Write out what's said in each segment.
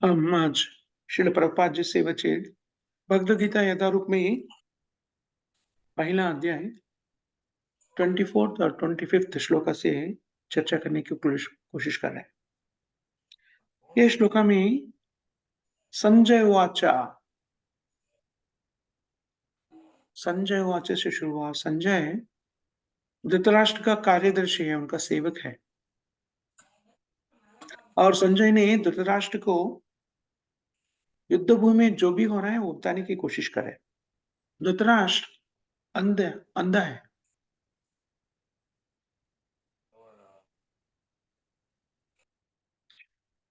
हम आज श्रील प्रभुपाद जी से विरचित भगवद गीता यथारूप में पहला अध्याय 24th और 25th श्लोका से चर्चा करने की कोशिश कर रहे हैं। ये श्लोका में संजय वाचा से शुरू हुआ। संजय धृतराष्ट्र का कार्यदर्शी है, उनका सेवक है, और संजय ने धृतराष्ट्र को युद्ध भूमि में जो भी हो रहा है वो बताने की कोशिश करे। धृतराष्ट्र अंधा है,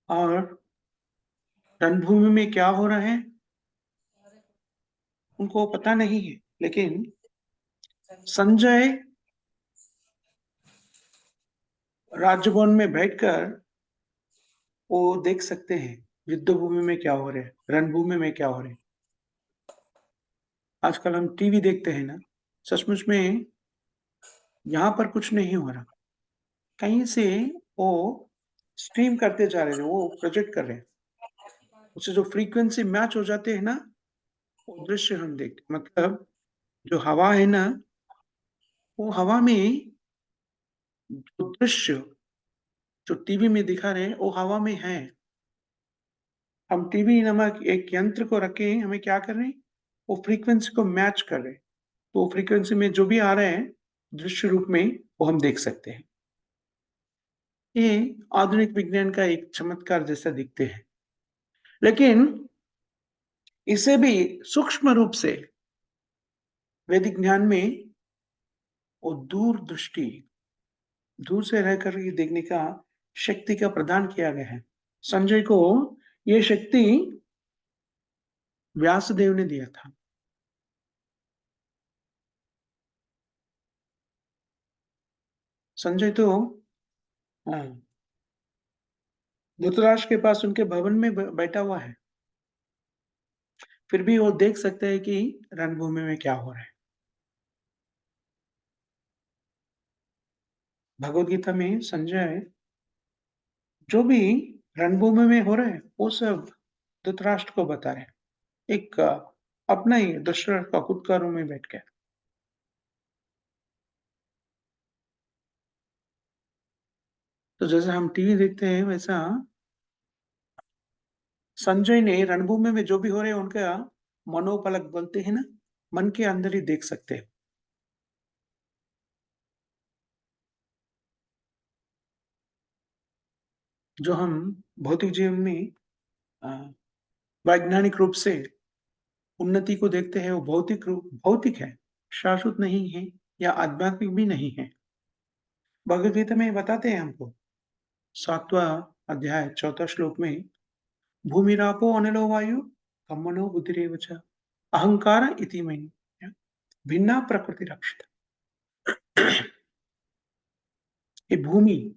और रणभूमि में क्या हो रहा है उनको पता नहीं है, लेकिन संजय राजभवन में बैठकर वो देख सकते हैं युद्ध भूमि में क्या हो रहा है, रणभूमि में क्या हो रहा है। आजकल हम टीवी देखते हैं ना, सचमुच में यहाँ पर कुछ नहीं हो रहा, कहीं से वो स्ट्रीम करते जा रहे हैं, वो प्रोजेक्ट कर रहे हैं, उससे जो फ्रीक्वेंसी मैच हो जाते हैं ना, वो दृश्य हम देखते, मतलब जो हवा है ना, वो हवा में जो दृश्य जो टीवी में दिखा रहे हैं वो हवा में है। हम टीवी नामक एक यंत्र को रखे, हमें क्या कर रहे हैं, वो फ्रीक्वेंसी को मैच कर रहे हैं, तो फ्रीक्वेंसी में जो भी आ रहे हैं दृश्य रूप में वो हम देख सकते हैं। ये आधुनिक विज्ञान का एक चमत्कार जैसा दिखते हैं, लेकिन इसे भी सूक्ष्म रूप से वैदिक ज्ञान में वो दूर से रहकर ये देखने का शक्ति का प्रदान किया गया है। संजय को ये शक्ति व्यासदेव ने दिया था। संजय तो धृतराष्ट्र के पास उनके भवन में बैठा हुआ है, फिर भी वो देख सकते हैं कि रणभूमि में क्या हो रहा है। भगवत गीता में संजय जो भी रणभूमि में हो रहा है वो सब धृतराष्ट्र को बता रहे हैं, एक अपना ही दशरथ का खुद का रूम में बैठ के। तो जैसे हम टीवी देखते हैं वैसा संजय ने रणभूमि में जो भी हो रहे हैं उनका मनोपलक बोलते हैं ना, मन के अंदर ही देख सकते हैं। जो हम भौतिक जीवन में अ, वैज्ञानिक रूप से उन्नति को देखते हैं वो भौतिक है, शाश्वत नहीं है या आध्यात्मिक भी नहीं है। भगवद गीता में बताते हैं हमको 7वां अध्याय 4था श्लोक में, भूमिरापो अनिलो वायु कम मनो बुद्धिरेव च अहंकार इति मयि भिन्ना प्रकृति रक्षित। ये भूमि,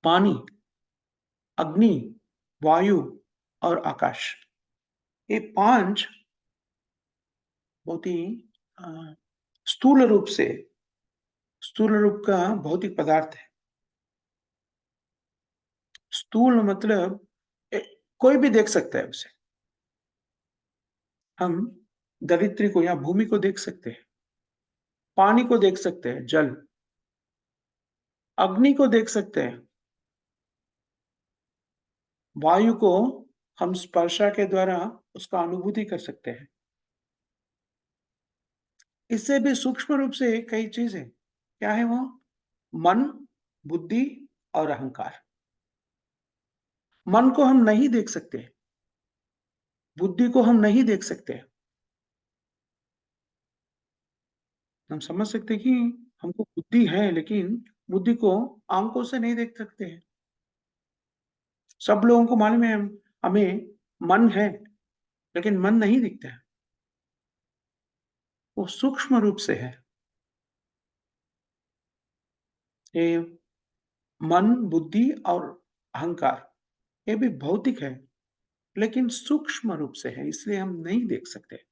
पानी, अग्नि, वायु और आकाश, ये 5 बहुत ही अ, स्थूल रूप से स्थूल रूप का भौतिक पदार्थ है। स्थूल मतलब ए, कोई भी देख सकता है उसे। हम धरित्री को या भूमि को देख सकते हैं, पानी को देख सकते हैं, जल, अग्नि को देख सकते हैं, वायु को हम स्पर्शा के द्वारा उसका अनुभूति कर सकते हैं। इससे भी सूक्ष्म रूप से कई चीजें क्या है वो, मन, बुद्धि और अहंकार। मन को हम नहीं देख सकते, बुद्धि को हम नहीं देख सकते। हम समझ सकते हैं कि हमको बुद्धि है, लेकिन बुद्धि को आंखों से नहीं देख सकते हैं। सब लोगों को मालूम है हमें मन है, लेकिन मन नहीं दिखता है, वो सूक्ष्म रूप से है। ये मन, बुद्धि और अहंकार ये भी भौतिक है, लेकिन सूक्ष्म रूप से है, इसलिए हम नहीं देख सकते।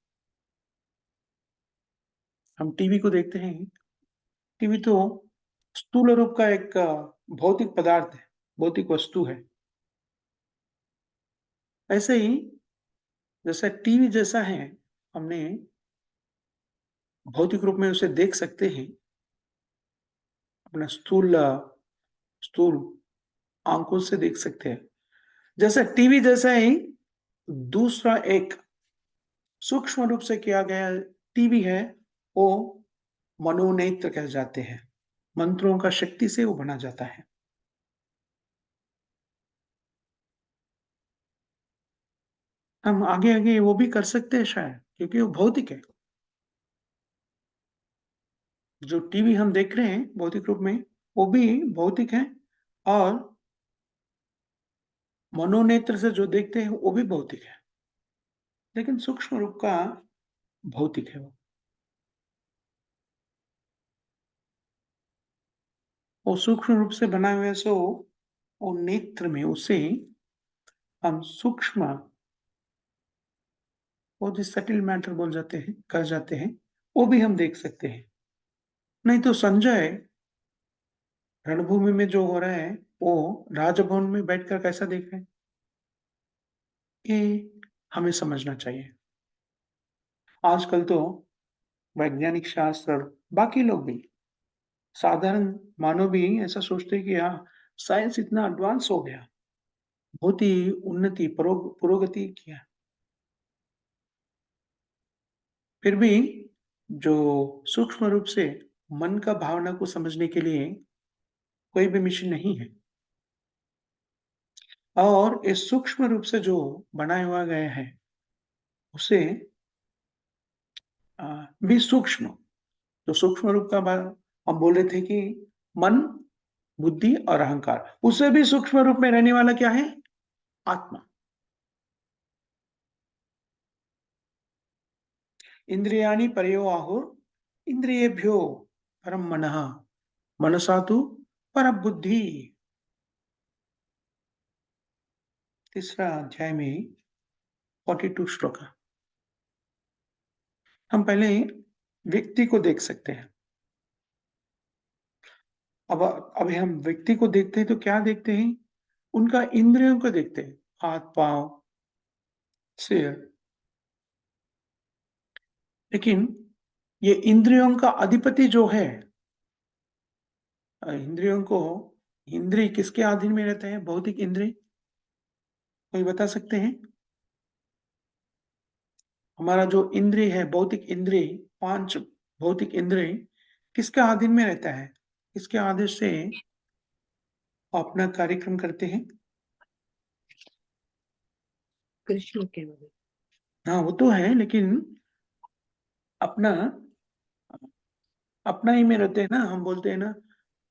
हम टीवी को देखते हैं, टीवी तो स्थूल रूप का एक भौतिक पदार्थ है, भौतिक वस्तु है। ऐसे ही जैसा टीवी जैसा है, हमने भौतिक रूप में उसे देख सकते हैं, अपना स्थूल आँखों से देख सकते हैं। जैसा टीवी जैसा ही दूसरा एक सूक्ष्म रूप से किया गया टीवी है, वो मनोनेत्र कह जाते हैं। मंत्रों का शक्ति से वो बना जाता है। हम आगे-आगे वो भी कर सकते हैं शायद, क्योंकि वो भौतिक है। जो टीवी हम देख रहे हैं भौतिक रूप में, वो भी भौतिक है, और मनोनेत्र से जो देखते हैं वो भी भौतिक है। लेकिन सूक्ष्म रूप का भौतिक है वो। वो सूक्ष्म रूप से बनाए हुए सो वो नेत्र में उसे हम सूक्ष्म, वो जो सटल मैटर बोल जाते हैं, कर जाते हैं, वो भी हम देख सकते हैं। नहीं तो संजय रणभूमि में जो हो रहा है, वो राजभवन में बैठकर कैसा देख रहे हैं, ये हमें समझना चाहिए। आजकल तो वैज्ञानिक शास्त्र और बाकी लोग भी, साधारण मानव भी ऐसा सोचते हैं कि हाँ, साइंस इतना एडवांस हो गया, बहुत ही उन्नति, पुरोगति किया। फिर भी जो सूक्ष्म रूप से मन का भावना को समझने के लिए कोई भी मशीन नहीं है। और इस सूक्ष्म रूप से जो बनाया हुआ गया है, उसे भी सूक्ष्म, जो सूक्ष्म रूप का हम बोल रहे थे कि मन, बुद्धि और अहंकार, उसे भी सूक्ष्म रूप में रहने वाला क्या है? आत्मा। इंद्रियाणि परयो आहुर इंद्रियेभ्यो परम मनः, मनसा तु परबुद्धि। तीसरा अध्याय में 42 श्लोक। हम पहले व्यक्ति को देख सकते हैं। अब अभी हम व्यक्ति को देखते हैं तो क्या देखते हैं? उनका इंद्रियों को देखते हैं, हाथ, पाँव, सिर। लेकिन ये इंद्रियों का अधिपति जो है, इंद्रियों को, इंद्रिय किसके अधीन में रहते हैं? भौतिक इंद्रिय, कोई बता सकते हैं? हमारा जो इंद्रिय है, भौतिक इंद्रिय, 5 भौतिक इंद्रिय किसके अधीन में रहता है? किसके आदेश से अपना कार्यक्रम करते हैं? कृष्ण के वजह। हाँ, वो तो है, लेकिन अपना अपना ही में रहते हैं ना। हम बोलते हैं ना,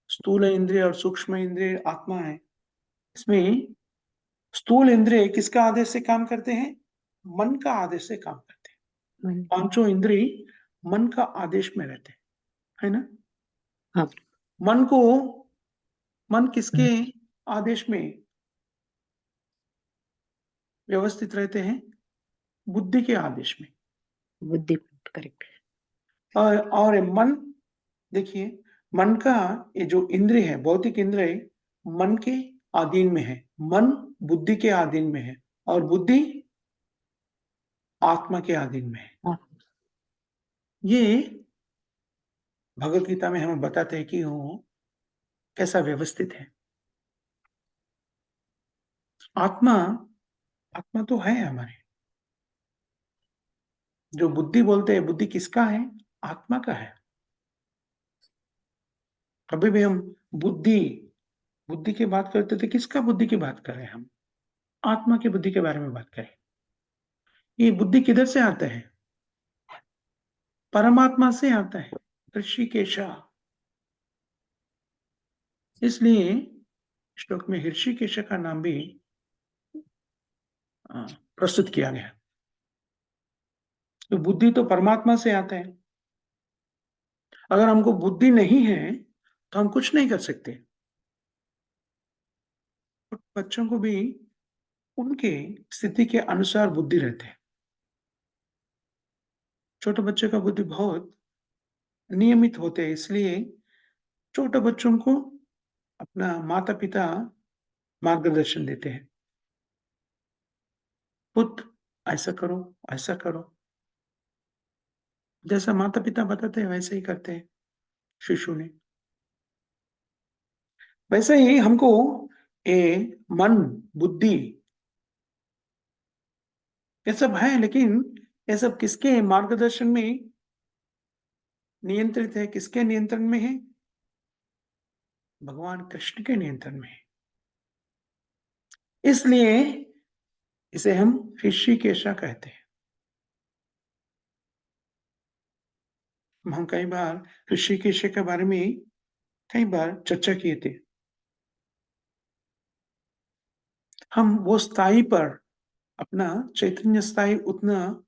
स्थूल इंद्रिय और सूक्ष्म इंद्रिय आत्मा है। इसमें स्थूल इंद्रिय किसका आदेश से काम करते हैं? मन का आदेश से काम करते हैं। मन। पांचों इंद्रिय मन का आदेश में रहते हैं, है ना? हाँ। मन को, मन किसके आदेश में व्यवस्थित रहते हैं? बुद्धि के आदेश में। बुद्धि, करेक्ट। और मन, देखिए, मन का ये जो इंद्रिय है, भौतिक इंद्रिय, मन के अधीन में है। मन बुद्धि के अधीन में है, और बुद्धि आत्मा के अधीन में है। हाँ। ये भगवत गीता में हमें बताते हैं कि वो कैसा व्यवस्थित है। आत्मा, आत्मा तो है हमारे। जो बुद्धि बोलते हैं, बुद्धि किसका है? आत्मा का है। कभी भी हम बुद्धि, बुद्धि की बात करते थे, किसका बुद्धि की बात कर रहे हैं हम? आत्मा की बुद्धि के बारे में बात करें। ये बुद्धि किधर से आता है? परमात्मा से आता है, ऋषिकेशा। इसलिए श्लोक में ऋषिकेश का नाम भी प्रस्तुत किया गया। तो बुद्धि तो परमात्मा से आता है। अगर हमको बुद्धि नहीं है तो हम कुछ नहीं कर सकते। बच्चों को भी उनके स्थिति के अनुसार बुद्धि रहते हैं। छोटे बच्चे का बुद्धि बहुत नियमित होते हैं, इसलिए छोटे बच्चों को अपना माता-पिता मार्गदर्शन देते हैं। पुत्र ऐसा करो, ऐसा करो। जैसा माता-पिता बताते हैं वैसे ही करते हैं शिशु ने। वैसे ही हमको ये मन, बुद्धि ये सब है, लेकिन ये सब किसके मार्गदर्शन में नियंत्रित है, किसके नियंत्रण में है? भगवान कृष्ण के नियंत्रण में है। इसलिए इसे हम ऋषिकेशा कहते हैं। हम कई बार ऋषिकेश के बारे में कई बार चर्चा किए थे। हम वो स्थाई पर अपना चैतन्य स्थाई उतना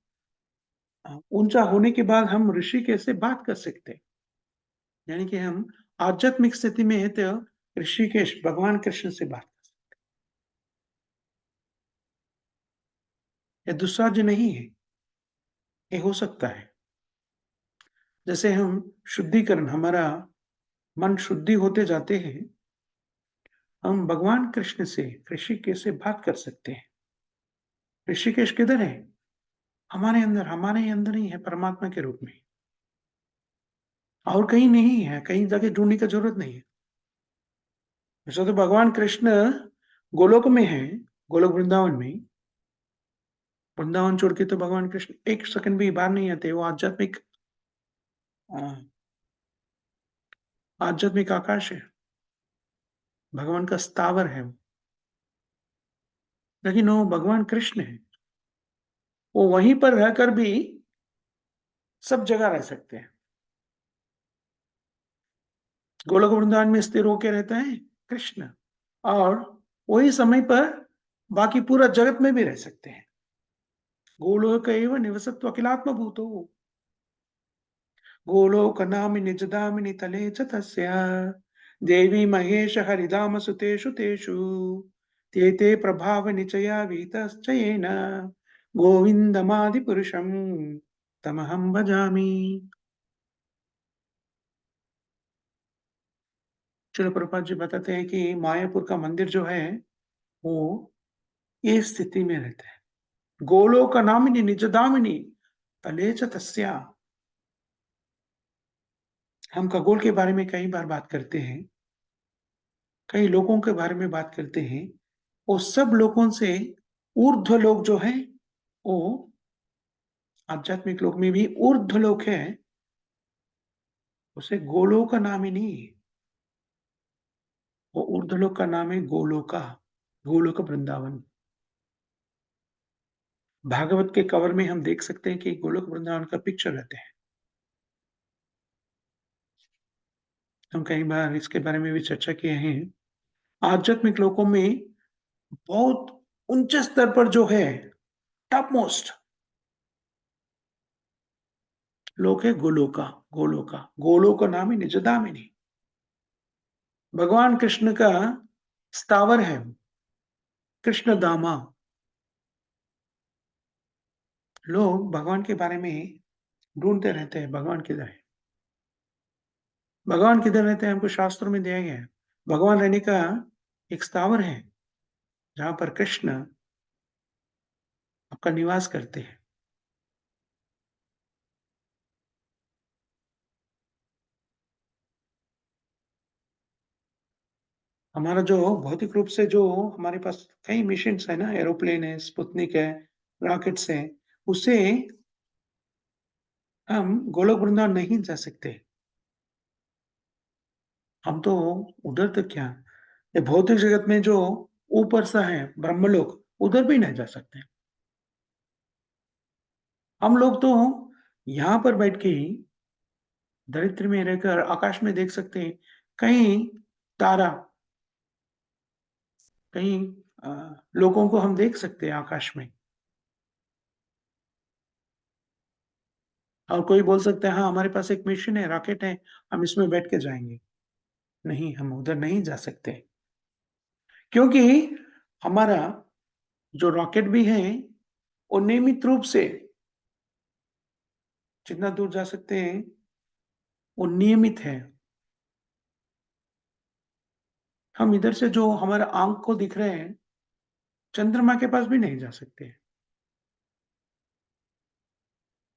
ऊंचा होने के बाद हम ऋषिकेश से बात कर सकते हैं। यानी कि हम आध्यात्मिक स्थिति में है तो ऋषिकेश भगवान कृष्ण से बात कर सकते हैं। ये दुस्साध्य नहीं है, ये हो सकता है। जैसे हम शुद्धिकरण हमारा मन शुद्धि होते जाते हैं, हम भगवान कृष्ण से ऋषिकेश से बात कर सकते हैं। ऋषिकेश किधर है? हमारे अंदर ही है परमात्मा के रूप में। और कहीं नहीं है, कहीं जगह ढूँढने की ज़रूरत नहीं है। वैसे तो भगवान कृष्ण गोलोक में हैं, गोलोक वृंदावन में। वृंदावन छोड़ के तो भगवान कृष्ण 1 सेकंड भी बाहर नहीं आते, वो अ, आध्यात्मिक आकाश है, भगवान का स्थावर है वो। लेकिन वो भगवान कृष्ण है, वो वहीं पर रहकर भी सब जगह रह सकते हैं। गोलोक वृंदावन में स्थिर होके रहते हैं कृष्ण और वही समय पर बाकी पूरा जगत में भी रह सकते हैं। गोलोक एव निवसत्व अखिलात्मभूतो गोलोकनामिनि जदामिनि तले च तस्य देवी महेश हरिधाम सुतेषु तेषु ते ते प्रभावनिचया वीतश्च येन गोविन्दमादिपुरुषं तमहं भजामि। श्रील प्रभुपाद जी बताते हैं कि मायापुर का मंदिर जो है वो इस स्थिति में रहता है। गोलोकनामिनि निजदामिनि तले च तस्या। हम खगोल के बारे में कई बार बात करते हैं, कई लोगों के बारे में बात करते हैं। वो सब लोगों से ऊर्ध्व लोक जो है, वो आध्यात्मिक लोक में भी ऊर्ध्व लोक है, उसे गोलोक नाम ही नहीं है। वो ऊर्ध्व लोक का नाम है गोलोका, गोलोक वृंदावन। भागवत के कवर में हम देख सकते हैं कि गोलोक वृंदावन का पिक्चर रहते हैं। हम कई बार इसके बारे में भी चर्चा किए हैं। आध्यात्मिक लोकों में बहुत ऊंचे स्तर पर जो है, टॉप मोस्ट लोक है गोलोका, गोलोका, गोलोक नाम ही निजदामिनी। भगवान कृष्ण का स्थावर है कृष्ण दामा। लोग भगवान के बारे में ढूंढते रहते हैं, भगवान किधर है, भगवान किधर रहते हैं, हमको शास्त्रों में दिया गया है। भगवान रहने का एक स्थावर है जहां पर कृष्ण आपका निवास करते हैं। हमारा जो भौतिक रूप से जो हमारे पास कई मिशन है ना, एरोप्लेन है, स्पुतनिक है, रॉकेट्स है, उससे हम गोलोक वृंदावन नहीं जा सकते। हम तो उधर तक क्या, ये भौतिक जगत में जो ऊपर सा है ब्रह्मलोक, उधर भी नहीं जा सकते। हम लोग तो यहाँ पर बैठ के ही धरित्री में रहकर आकाश में देख सकते हैं कई तारा, कई लोगों को हम देख सकते हैं आकाश में। और कोई बोल सकता है हाँ हमारे पास एक मिशन है, रॉकेट है, हम इसमें बैठ के जाएंगे। नहीं, हम उधर नहीं जा सकते, क्योंकि हमारा जो रॉकेट भी है वो नियमित रूप से जितना दूर जा सकते हैं वो नियमित है। हम इधर से जो हमारे आंख को दिख रहे हैं, चंद्रमा के पास भी नहीं जा सकते।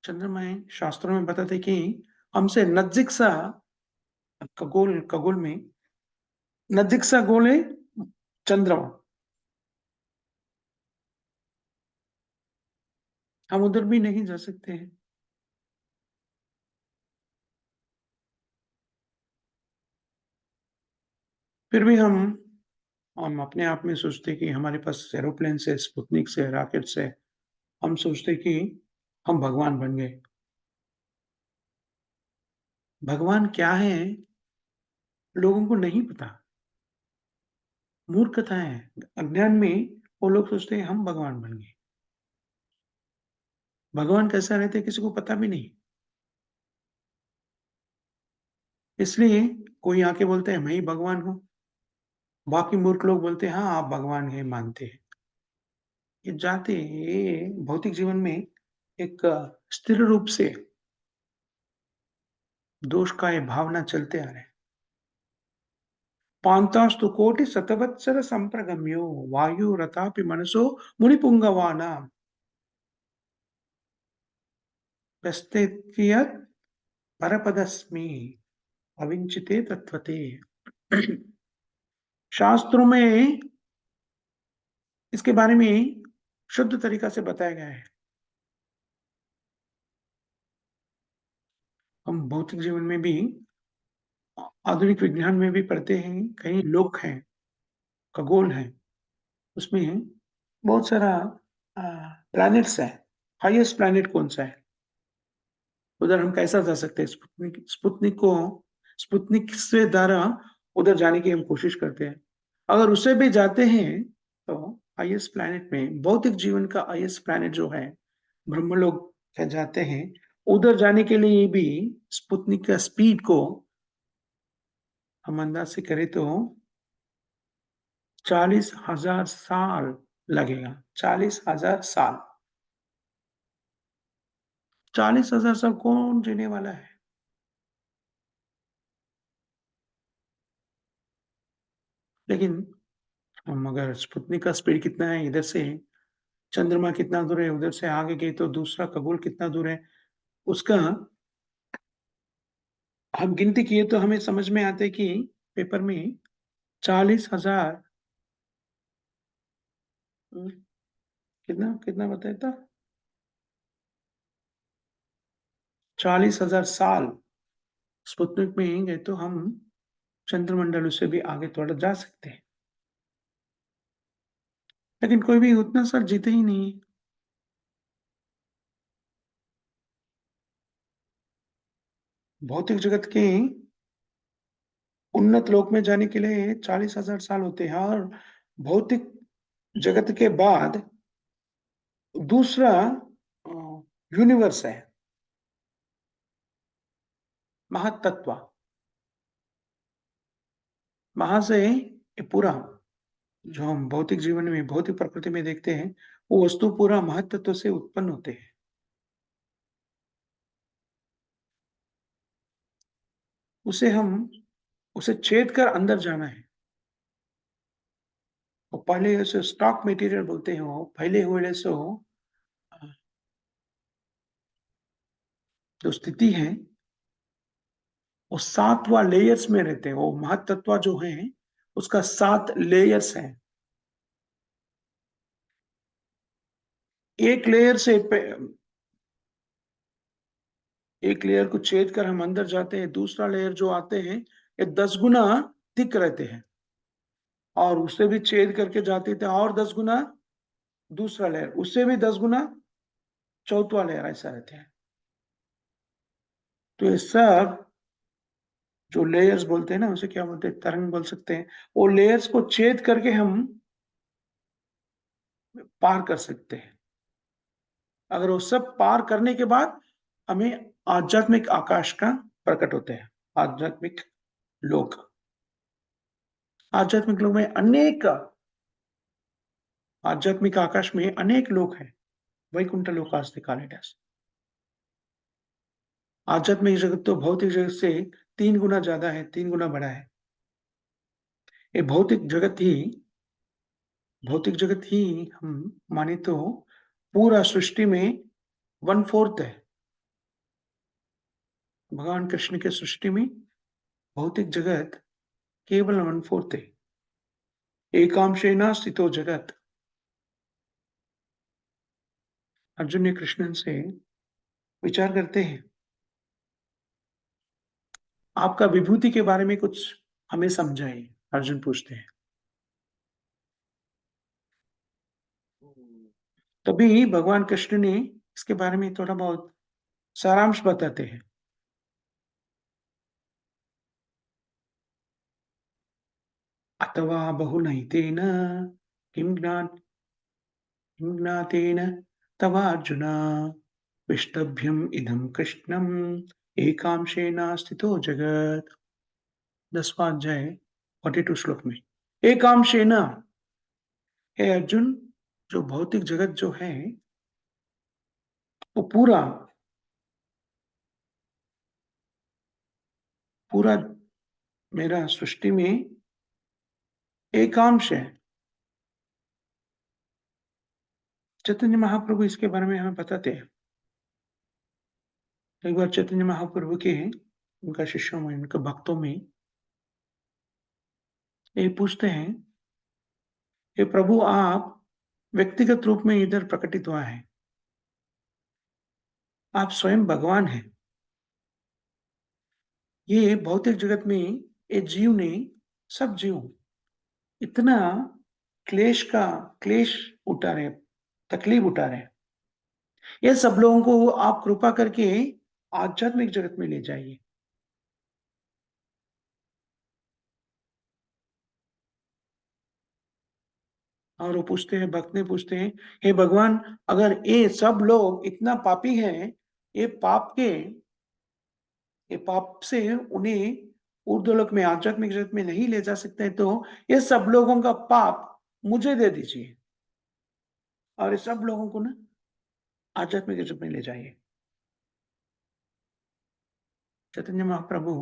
चंद्रमा शास्त्रों में बताते कि हमसे नजदीक सा खगोल में नजदीक सा गोल है चंद्रमा। हम उधर भी नहीं जा सकते हैं। फिर भी हम अपने आप में सोचते कि हमारे पास एरोप्लेन से, स्पुतनिक से, रॉकेट से हम सोचते कि हम भगवान बन गए। भगवान क्या है, लोगों को नहीं पता। मूर्खता है। अज्ञान में वो लोग सोचते हैं हम भगवान बन गए। भगवान कैसा रहते किसी को पता भी नहीं। इसलिए कोई आके बोलते हैं मैं ही भगवान हूँ। बाकी मूर्ख लोग बोलते हैं हाँ, आप भगवान हैं, मानते हैं। ये भौतिक जीवन में एक स्थिर रूप से दोष का ये भावना चलते आ रहे हैं। पांतास्तु कोटि शतवत्सर संप्रगम्यो वायुरथापि मनसो मुनिपुंगवानाम् व्यस्तेत्यत् परपदस्मि अविंचिते तत्वते। शास्त्रों में इसके बारे में शुद्ध तरीका से बताया गया है। हम भौतिक जीवन में भी आधुनिक विज्ञान में भी पढ़ते हैं, कई लोक हैं, खगोल हैं, उसमें बहुत सारा अ, प्लैनेट्स है। हाईएस्ट प्लैनेट कौन-सा है? उधर हम कैसा जा सकते हैं? स्पुतनिक से द्वारा उधर जाने की हम कोशिश करते हैं। अगर उससे भी जाते हैं, तो हाईएस्ट प्लैनेट में भौतिक जीवन का हाईएस्ट प्लैनेट जो है, ब्रह्मलोक कहलाते हैं, उधर जाने के लिए भी स्पुतनिक का स्पीड को हम अंदाज़ से करें तो 40,000 साल लगेगा। 40,000 साल। 40,000 साल कौन जीने वाला है? लेकिन हम अगर स्पुतनिक का स्पीड कितना है इधर से, चंद्रमा कितना दूर है, उधर से आगे गए तो दूसरा खगोल कितना दूर है, उसका हम गिनती किए तो हमें समझ में आता है कि पेपर में 40,000 कितना कितना बताया था? 40,000 साल स्पुतनिक में गए तो हम चंद्रमंडल से भी आगे थोड़ा जा सकते हैं। लेकिन कोई भी उतना साल जीते ही नहीं है। भौतिक जगत के उन्नत लोक में जाने के लिए 40,000 साल होते हैं और भौतिक जगत के बाद दूसरा यूनिवर्स है, महातत्व। वहाँ से ये पूरा जो हम भौतिक जीवन में, भौतिक प्रकृति में देखते हैं, वो वस्तु पूरा महातत्व से उत्पन्न होते हैं। उसे हम उसे छेद कर अंदर जाना है। और पहले उसे स्टॉक मटेरियल बोलते हैं वो, फैले हुए सो जो स्थिति है, वो 7वाँ लेयर्स में रहते हैं। वो महातत्व जो है, उसका 7 लेयर्स हैं। एक लेयर से एक लेयर को छेद कर हम अंदर जाते हैं, दूसरा लेयर जो आते हैं, ये 10 गुना थिक रहते हैं और उससे भी छेद करके जाते थे और 10 गुना दूसरा लेयर, उससे भी 10 गुना चौथा लेयर ऐसा रहते हैं। तो ये सब जो लेयर्स बोलते हैं ना, उसे क्या बोलते हैं? तरंग बोल सकते हैं। वो लेयर्स को छेद करके हम पार कर सकते हैं। अगर वो सब पार करने के बाद हमें आध्यात्मिक आकाश का प्रकट होते हैं। आध्यात्मिक लोक। आध्यात्मिक लोक में अनेक आध्यात्मिक आकाश में अनेक लोक हैं। वैकुंठ लोकास्ति कालिदास। आध्यात्मिक जगत तो भौतिक जगत से 3 गुना ज्यादा है, 3 गुना बड़ा है। ये भौतिक जगत ही हम माने तो पूरा सृष्टि में 1/4 है। भगवान कृष्ण के सृष्टि में भौतिक जगत केवल 1/4 है। एकांशेन स्थितो जगत। अर्जुन ने कृष्ण से विचार करते हैं, आपका विभूति के बारे में कुछ हमें समझाइए। अर्जुन पूछते हैं। तभी भगवान कृष्ण ने इसके बारे में थोड़ा बहुत सारांश बताते हैं। अथवा बहुनैतेन किं ज्ञातेन तवार्जुन विष्टभ्यम् इदं कृष्णम् एकांशेन स्थितो जगत्। 10वां अध्याय 42 श्लोक में एकांशेन, हे अर्जुन, जो भौतिक जगत जो है वो पूरा पूरा मेरा सृष्टि में एकांश है। चैतन्य महाप्रभु इसके बारे में हमें बताते हैं। एक बार चैतन्य महाप्रभु के उनका शिष्यों में, उनके भक्तों में ये पूछते हैं, हे प्रभु, आप व्यक्तिगत रूप में इधर प्रकटित हुआ है, आप स्वयं भगवान हैं। ये भौतिक जगत में ये जीव ने, सब जीव इतना क्लेश उठा रहे, तकलीफ उठा रहे हैं। ये सब लोगों को आप कृपा करके आध्यात्मिक जगत में ले जाइए। और वो पूछते हैं, भक्त ने पूछते हैं, हे भगवान, अगर ये सब लोग इतना पापी हैं, ये पाप से उन्हें ऊर्ध्वलोक में, आध्यात्मिक जगत में नहीं ले जा सकते, तो ये सब लोगों का पाप मुझे दे दीजिए और ये सब लोगों को ना आध्यात्मिक जगत में ले जाइए। चैतन्य महाप्रभु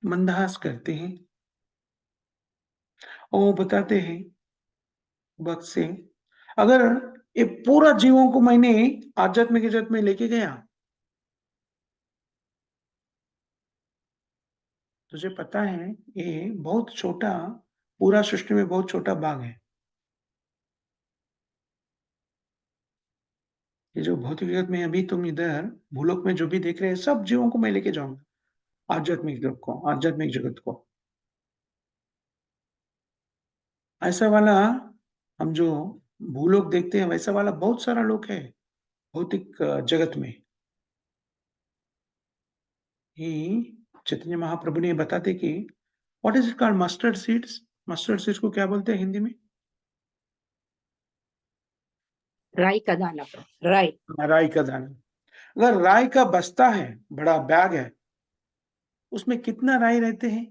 मंदहास करते हैं और वो बताते हैं भक्त से, अगर ये पूरा जीवों को मैंने आध्यात्मिक जगत में लेके गया, तुझे पता है ये बहुत छोटा, पूरा सृष्टि में बहुत छोटा भाग है। ये जो भौतिक जगत में अभी तुम इधर भूलोक में जो भी देख रहे हैं, सब जीवों को मैं लेके जाऊंगा आध्यात्मिक जगत को, आध्यात्मिक जगत को। ऐसा वाला हम जो भूलोक देखते हैं, वैसा वाला बहुत सारा लोग है भौतिक जगत में। ही चैतन्य महाप्रभु ने बताते कि what is it called, mustard seeds. Mustard seeds को क्या बोलते हैं हिंदी में? राई का दाना, राई। राई का दाना। अगर राई का बस्ता है, बड़ा बैग है, उसमें कितना राई रहते हैं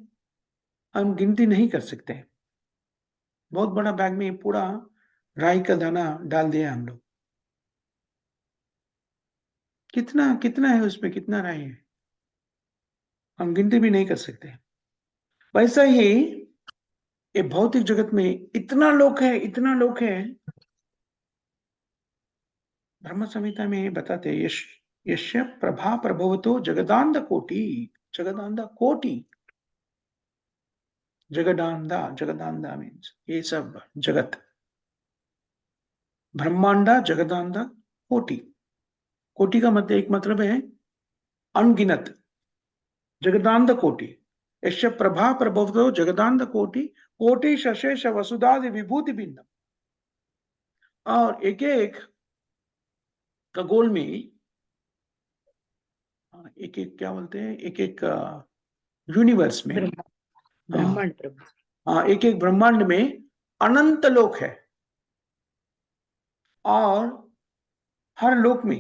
हम गिनती नहीं कर सकते हैं। बहुत बड़ा बैग में पूरा राई का दाना डाल दिया हम लोग, कितना कितना है उसमें, कितना राई है हम गिनती भी नहीं कर सकते। वैसा ही ये भौतिक जगत में इतना लोग है, इतना लोग है। ब्रह्म संहिता में बताते हैं, यश यश्य प्रभा प्रभवतो जगदांध कोटि। जगदांध कोटि, जगदांधा, जगदांधा मीन्स ये सब जगत। ब्रह्मांडा जगदांधा कोटि। कोटि का मतलब, एक मतलब है अनगिनत। जगदांध कोटि, यश्य प्रभा प्रभवतो जगदांध कोटि, कोटि शशेष वसुधादि विभूति भिन्न। और एक एक खगोल में, एक एक क्या बोलते हैं, एक एक यूनिवर्स में, ब्रह्मांड प्रभु। एक एक ब्रह्मांड में अनंत लोक है। और हर लोक में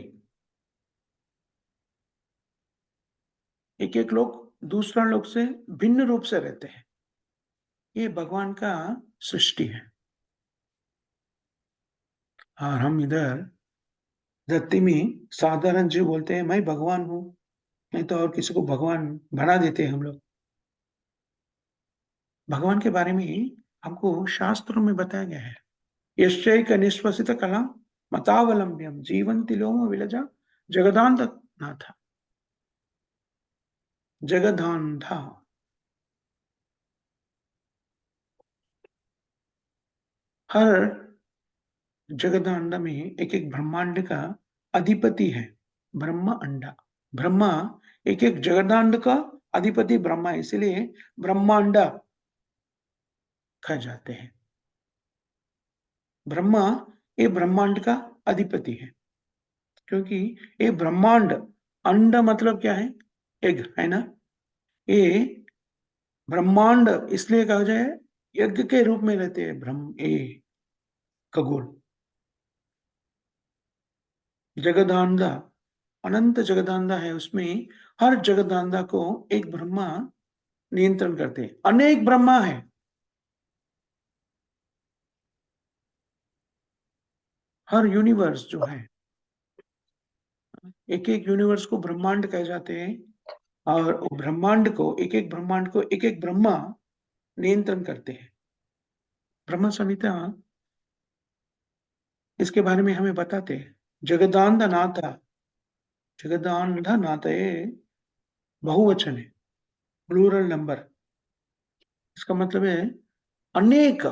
एक एक लोक दूसरा लोक से भिन्न रूप से रहते हैं। ये भगवान का सृष्टि है। और हम इधर धरती में साधारण जीव बोलते हैं, मैं भगवान हूं, नहीं तो और किसी को भगवान बना देते हैं हम लोग। भगवान के बारे में हमको शास्त्रों में बताया गया है, यश्चैक निश्वसित कला मतावलंब्यम जीवन तिलोम विलजा जगदांत नाथा। जगदांधा। हर जगदांडा में एक एक ब्रह्मांड का अधिपति है। ब्रह्मा अंडा, ब्रह्मा एक एक जगदांड का अधिपति ब्रह्मा, इसलिए ब्रह्मांडा कह जाते हैं। ब्रह्मा ये ब्रह्मांड का अधिपति है, क्योंकि ये ब्रह्मांड, अंड मतलब क्या है? एग, है ना? ये ब्रह्मांड इसलिए कहा जाए यज्ञ के रूप में रहते हैं ब्रह्म, ये खगोल। जगदांधा, अनंत जगदांधा है, उसमें हर जगदांधा को एक ब्रह्मा नियंत्रण करते हैं। अनेक ब्रह्मा है, हर यूनिवर्स जो है, एक एक यूनिवर्स को ब्रह्मांड कह जाते हैं, और ब्रह्मांड को, एक एक ब्रह्मांड को एक एक ब्रह्मा नियंत्रण करते हैं। ब्रह्म संहिता इसके बारे में हमें बताते हैं। जगदांध नाथा, जगदांध नाथा ये बहुवचन है, प्लूरल नंबर। इसका मतलब है अनेक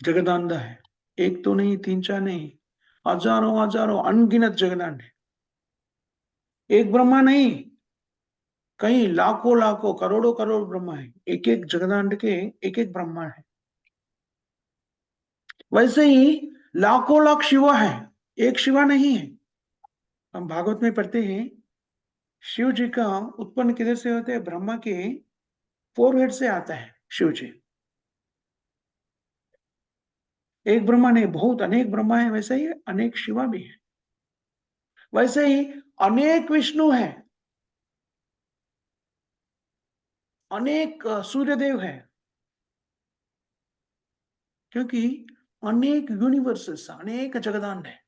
जगदांधा है, एक तो नहीं, तीन चार नहीं, हजारों हजारों अनगिनत जगदांड है। एक ब्रह्मा नहीं, कई लाखों लाखों करोड़ों करोड़ ब्रह्मा है, एक एक जगदांड के एक एक ब्रह्मा है। वैसे ही लाखों लाख शिवा है, एक शिवा नहीं है। हम भागवत में पढ़ते हैं शिव जी का उत्पन्न किधर से होते हैं? ब्रह्मा के फोरहेड से आता है शिव जी। एक ब्रह्मा नहीं, बहुत अनेक ब्रह्मा है, वैसे ही अनेक शिवा भी है, वैसे ही अनेक विष्णु है, अनेक सूर्यदेव है, क्योंकि अनेक यूनिवर्सेस, अनेक जगदांड है।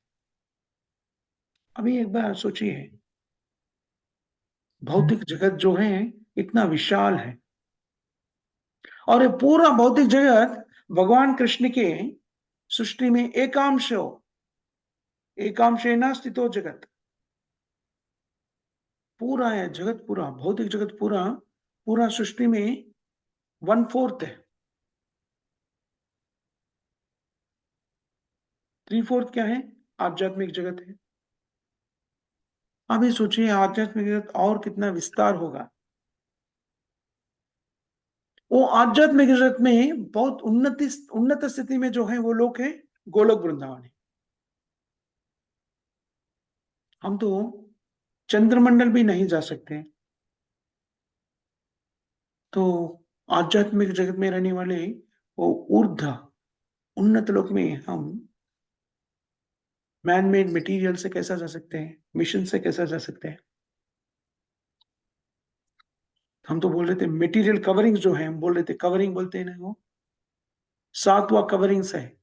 अभी एक बार सोचिए, भौतिक जगत जो है इतना विशाल है, और ये पूरा भौतिक जगत भगवान कृष्ण के सृष्टि में एकांश हो, एकांशेन स्थितो जगत, पूरा है जगत, पूरा भौतिक जगत, पूरा पूरा सृष्टि में 1/4 है। 3/4 क्या है? आध्यात्मिक जगत है। अभी सोचिए आध्यात्मिक जगत और कितना विस्तार होगा। वो आध्यात्मिक जगत में बहुत उन्नत स्थिति में जो है वो लोग हैं गोलोक वृंदावन है। हम तो चंद्रमंडल भी नहीं जा सकते, तो आध्यात्मिक जगत में रहने वाले वो ऊर्ध्व उन्नत लोक में हम मैन मेड मटेरियल से कैसा जा सकते हैं? मिशन से कैसा जा सकते हैं? हम तो बोल रहे थे मटेरियल कवरिंग जो है, हम बोल रहे थे कवरिंग बोलते हैं ना, वो 7वां कवरिंग है।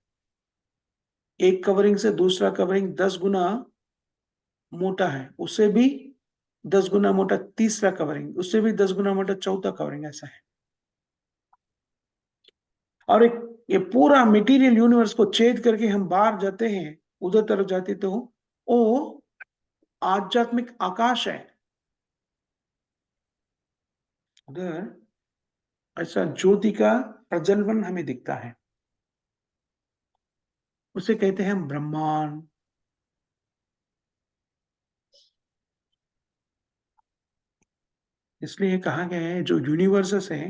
एक कवरिंग से दूसरा कवरिंग 10 गुना मोटा है, उससे भी 10 गुना मोटा तीसरा कवरिंग, उससे भी 10 गुना मोटा चौथा कवरिंग, ऐसा है। और एक ये पूरा मटेरियल यूनिवर्स को छेद करके हम बाहर जाते हैं, उधर तरफ जाते तो वो आध्यात्मिक आकाश है। उधर ऐसा ज्योति का प्रज्वलन हमें दिखता है, उसे कहते हैं हम ब्रह्मांड। इसलिए कहा गया है जो यूनिवर्सेस है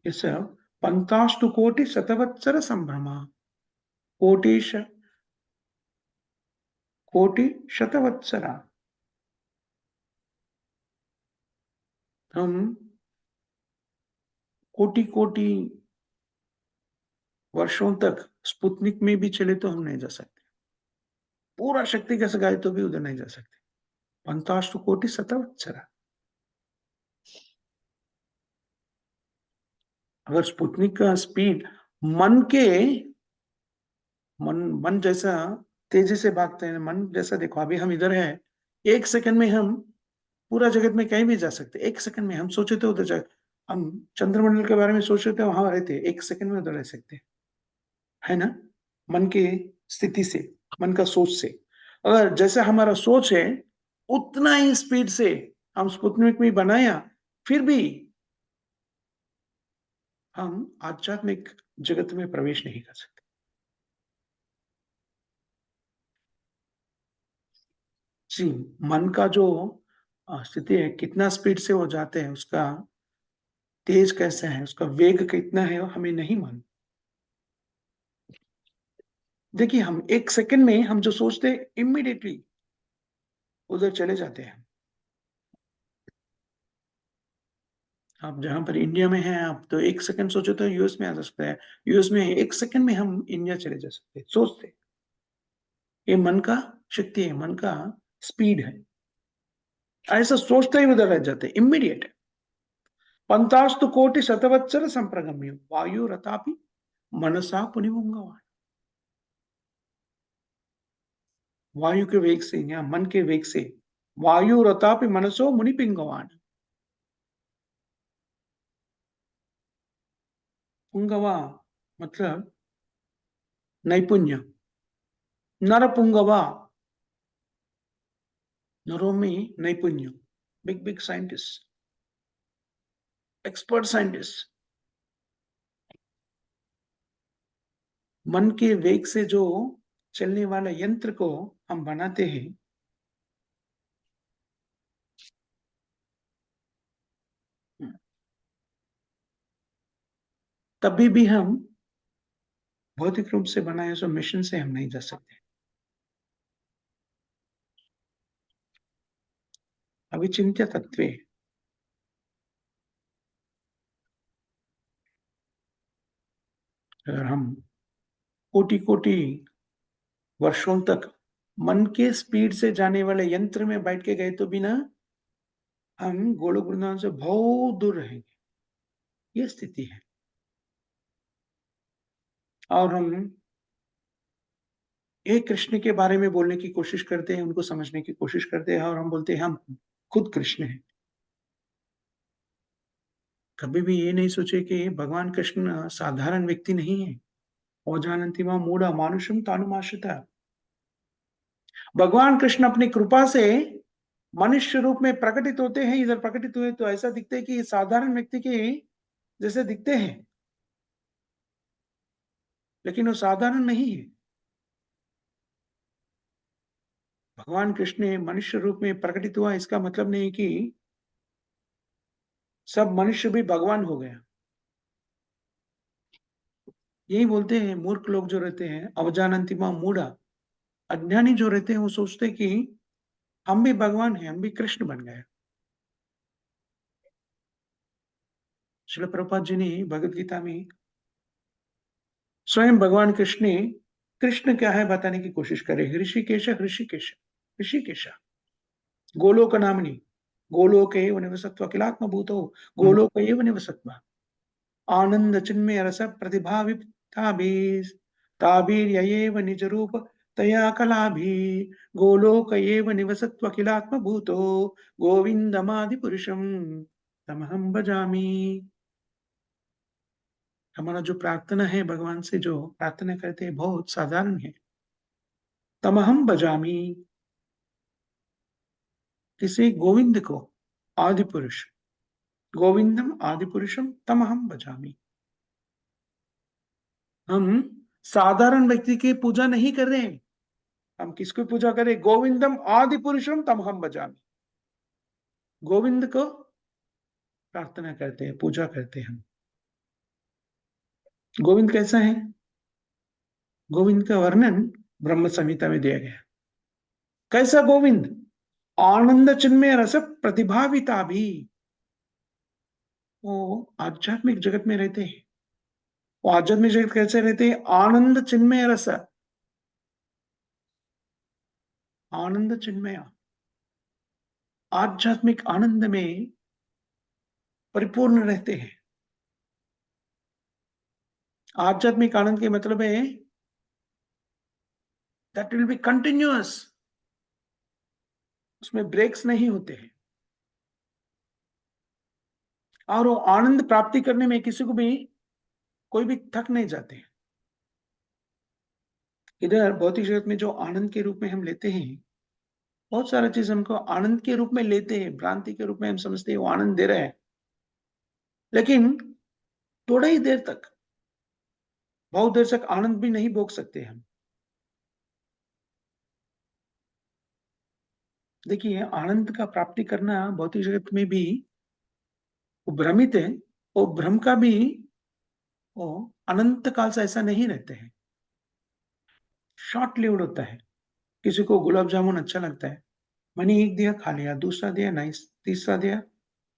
ये सब पंतास्तु कोटि शतवत्सर संभ्रमा, कोटिश कोटि शतवत्सरा। हम कोटि कोटि वर्षों तक स्पुतनिक में भी चले तो हम नहीं जा सकते, पूरा शक्ति का सगाए तो भी उधर नहीं जा सकते। पंतास्तु कोटि शतवत्सरा। अगर स्पुतनिक का स्पीड मन के, मन जैसा तेजी से भागते हैं, मन जैसा, देखो अभी हम इधर है, एक सेकंड में हम पूरा जगत में कहीं भी जा सकते, एक सेकंड में हम सोचे तो उधर जा, हम चंद्रमंडल के बारे में सोच रहे थे, वहां रहते, एक सेकंड में उधर रह सकते, है ना? मन की स्थिति से, मन का सोच से, अगर जैसा हमारा सोच है उतना ही स्पीड से हम स्पुतनिक भी बनाया, फिर भी हम आध्यात्मिक जगत में प्रवेश नहीं कर सकते। जी, मन का जो स्थिति है, कितना स्पीड से वो जाते हैं, उसका तेज कैसा है, उसका वेग कितना है, वो हमें नहीं मालूम। देखिए, हम 1 सेकंड में हम जो सोचते हैं, इमीडिएटली उधर चले जाते हैं। आप जहाँ पर इंडिया में हैं, आप तो 1 सेकंड सोचो तो यूएस में आ सकते हैं। यूएस में 1 सेकंड में हम इंडिया चले जा सकते हैं, सोचते। ये मन का शक्ति है, मन का स्पीड है। ऐसा सोचते ही उधर रह जाते हैं, इमीडिएट। पंतास्तु कोटि शतवत्सर संप्रगम्य वायुरतापि मनसा पुनिमुंगवा। वायु के वेग से या मन के वेग से वायुरतापि मनसो मुनिपिंगवान। पुंगवा मतलब नैपुण्य। नरपुंगवा, नरों में नैपुण्य। Big big scientist, expert scientist. मन के वेग से जो चलने वाला यंत्र को हम बनाते हैं, तभी भी हम भौतिक रूप से बनाए सो मिशन से हम नहीं जा सकते। अविचिंत्य तत्वे। अगर हम कोटि कोटि वर्षों तक मन के स्पीड से जाने वाले यंत्र में बैठ के गए तो भी ना, हम गोलोक वृंदावन से बहुत दूर रहेंगे। ये स्थिति है। और हम एक कृष्ण के बारे में बोलने की कोशिश करते हैं, उनको समझने की कोशिश करते हैं, और हम बोलते हैं हम खुद कृष्ण हैं। कभी भी ये नहीं सोचे कि भगवान कृष्ण साधारण व्यक्ति नहीं है। ओजानन्ति मां मूढ़ा मानुषम तानुमाश्रिता। भगवान कृष्ण अपनी कृपा से मनुष्य रूप में प्रकटित होते हैं। इधर प्रकटित हुए तो ऐसा दिखते हैं कि साधारण व्यक्ति के जैसे दिखते हैं, लेकिन वो साधारण नहीं है। भगवान कृष्ण मनुष्य रूप में प्रकटित हुआ, इसका मतलब नहीं कि सब मनुष्य भी भगवान हो गया। यही बोलते हैं मूर्ख लोग जो रहते हैं, अवजानन्ति मां मूढ़ा। अज्ञानी जो रहते हैं वो सोचते हैं कि हम भी भगवान हैं, हम भी कृष्ण बन गए। श्रील प्रभुपाद जी ने भगवत गीता में स्वयं भगवान कृष्ण ने कृष्ण क्या है बताने की कोशिश करे। ऋषिकेश ऋषिकेश ऋषिकेश गोलोक नामनी गोलोक एव निवसत्व किलात्म भूतो गोलोक एव निवसत्व आनंद चिन्मय रस प्रतिभाविताभिः ताभिर्ययेव निज रूप तया कलाभि गोलोक एव निवसत्व किलात्म भूतो गोविंदमादि पुरुषम तमहं भजामि। हमारा जो प्रार्थना है, भगवान से जो प्रार्थना करते हैं, बहुत साधारण है। तमहम भजामि, किसी गोविंद को, आदि पुरुष, गोविंदम आदि पुरुषम तमहम भजामि। हम साधारण व्यक्ति की पूजा नहीं कर रहे हैं। हम किसको पूजा करें? गोविंदम आदि पुरुषम तमहम भजामि। गोविंद को प्रार्थना करते हैं, पूजा करते हैं हम। गोविंद कैसा है? गोविंद का वर्णन ब्रह्म संहिता में दिया गया। कैसा गोविंद? आनंद चिन्मय रस प्रतिभाविता भी। वो आध्यात्मिक जगत में रहते हैं। वो आध्यात्मिक जगत कैसे रहते हैं? आनंद चिन्मय रस, आनंद चिन्मय, आध्यात्मिक आनंद में परिपूर्ण रहते हैं। आध्यात्मिक आनंद के मतलब है दैट विल बी कंटिन्यूअस, उसमें ब्रेक्स नहीं होते हैं। और वो आनंद प्राप्ति करने में किसी को भी कोई भी थक नहीं जाते हैं। इधर भौतिक जगत में जो आनंद के रूप में हम लेते हैं, बहुत सारा चीज हमको आनंद के रूप में लेते हैं, भ्रांति के रूप में हम समझते हैं वो आनंद दे रहे हैं, लेकिन थोड़ा ही देर तक, बहुत देर तक आनंद भी नहीं भोग सकते हम। देखिए, आनंद का प्राप्ति करना भौतिक जगत में भी वो भ्रमित है, वो भ्रम का भी वो अनंत काल से ऐसा नहीं रहते हैं, शॉर्ट लिव्ड होता है। किसी को गुलाब जामुन अच्छा लगता है, मैंने एक दिया खा लिया, दूसरा दिया नाइस, तीसरा दिया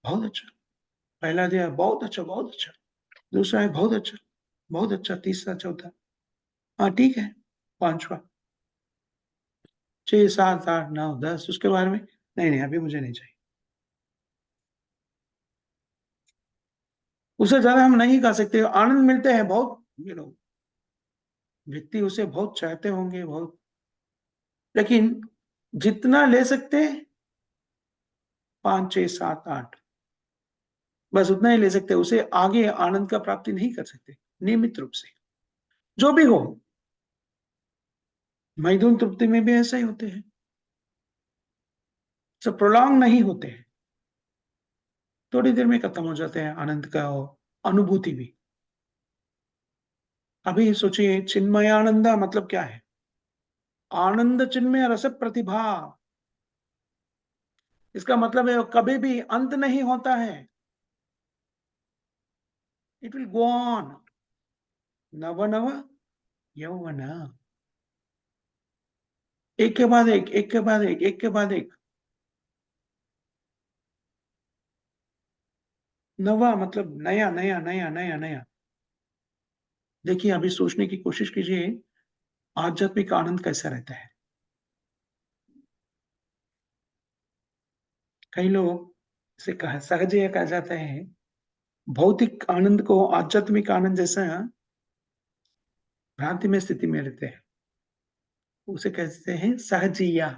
बहुत अच्छा, पहला दिया बहुत अच्छा, दूसरा है बहुत अच्छा, तीसरा, चौथा, हाँ ठीक है, पांचवा, 6, 7, 8, 9, 10, उसके बारे में नहीं नहीं अभी मुझे नहीं चाहिए। उससे ज्यादा हम नहीं खा सकते, आनंद मिलते हैं बहुत, व्यक्ति उसे बहुत चाहते होंगे बहुत, लेकिन जितना ले सकते हैं 5, 6, 7, 8, बस उतना ही ले सकते हैं, उसे आगे आनंद का प्राप्ति नहीं कर सकते नियमित रूप से। जो भी हो, मैथुन तृप्ति में भी ऐसा ही होते हैं, सब प्रोलॉन्ग नहीं होते हैं, थोड़ी देर में खत्म हो जाते हैं आनंद का अनुभूति भी। अभी सोचिए, चिन्मय आनंद मतलब क्या है? आनंद चिन्मय रस प्रतिभा, इसका मतलब है कभी भी अंत नहीं होता है, इट विल गो ऑन, नव नव यौवन, एक के बाद एक, एक के बाद एक, एक के बाद एक। नवा मतलब नया नया नया नया नया। देखिए, अभी सोचने की कोशिश कीजिए, आध्यात्मिक आनंद कैसा रहता है। कई लोग इसे कहा सहज कहा जाता है, भौतिक आनंद को आध्यात्मिक आनंद जैसा भ्रांति में स्थिति में रहते हैं, उसे कहते हैं सहजिया।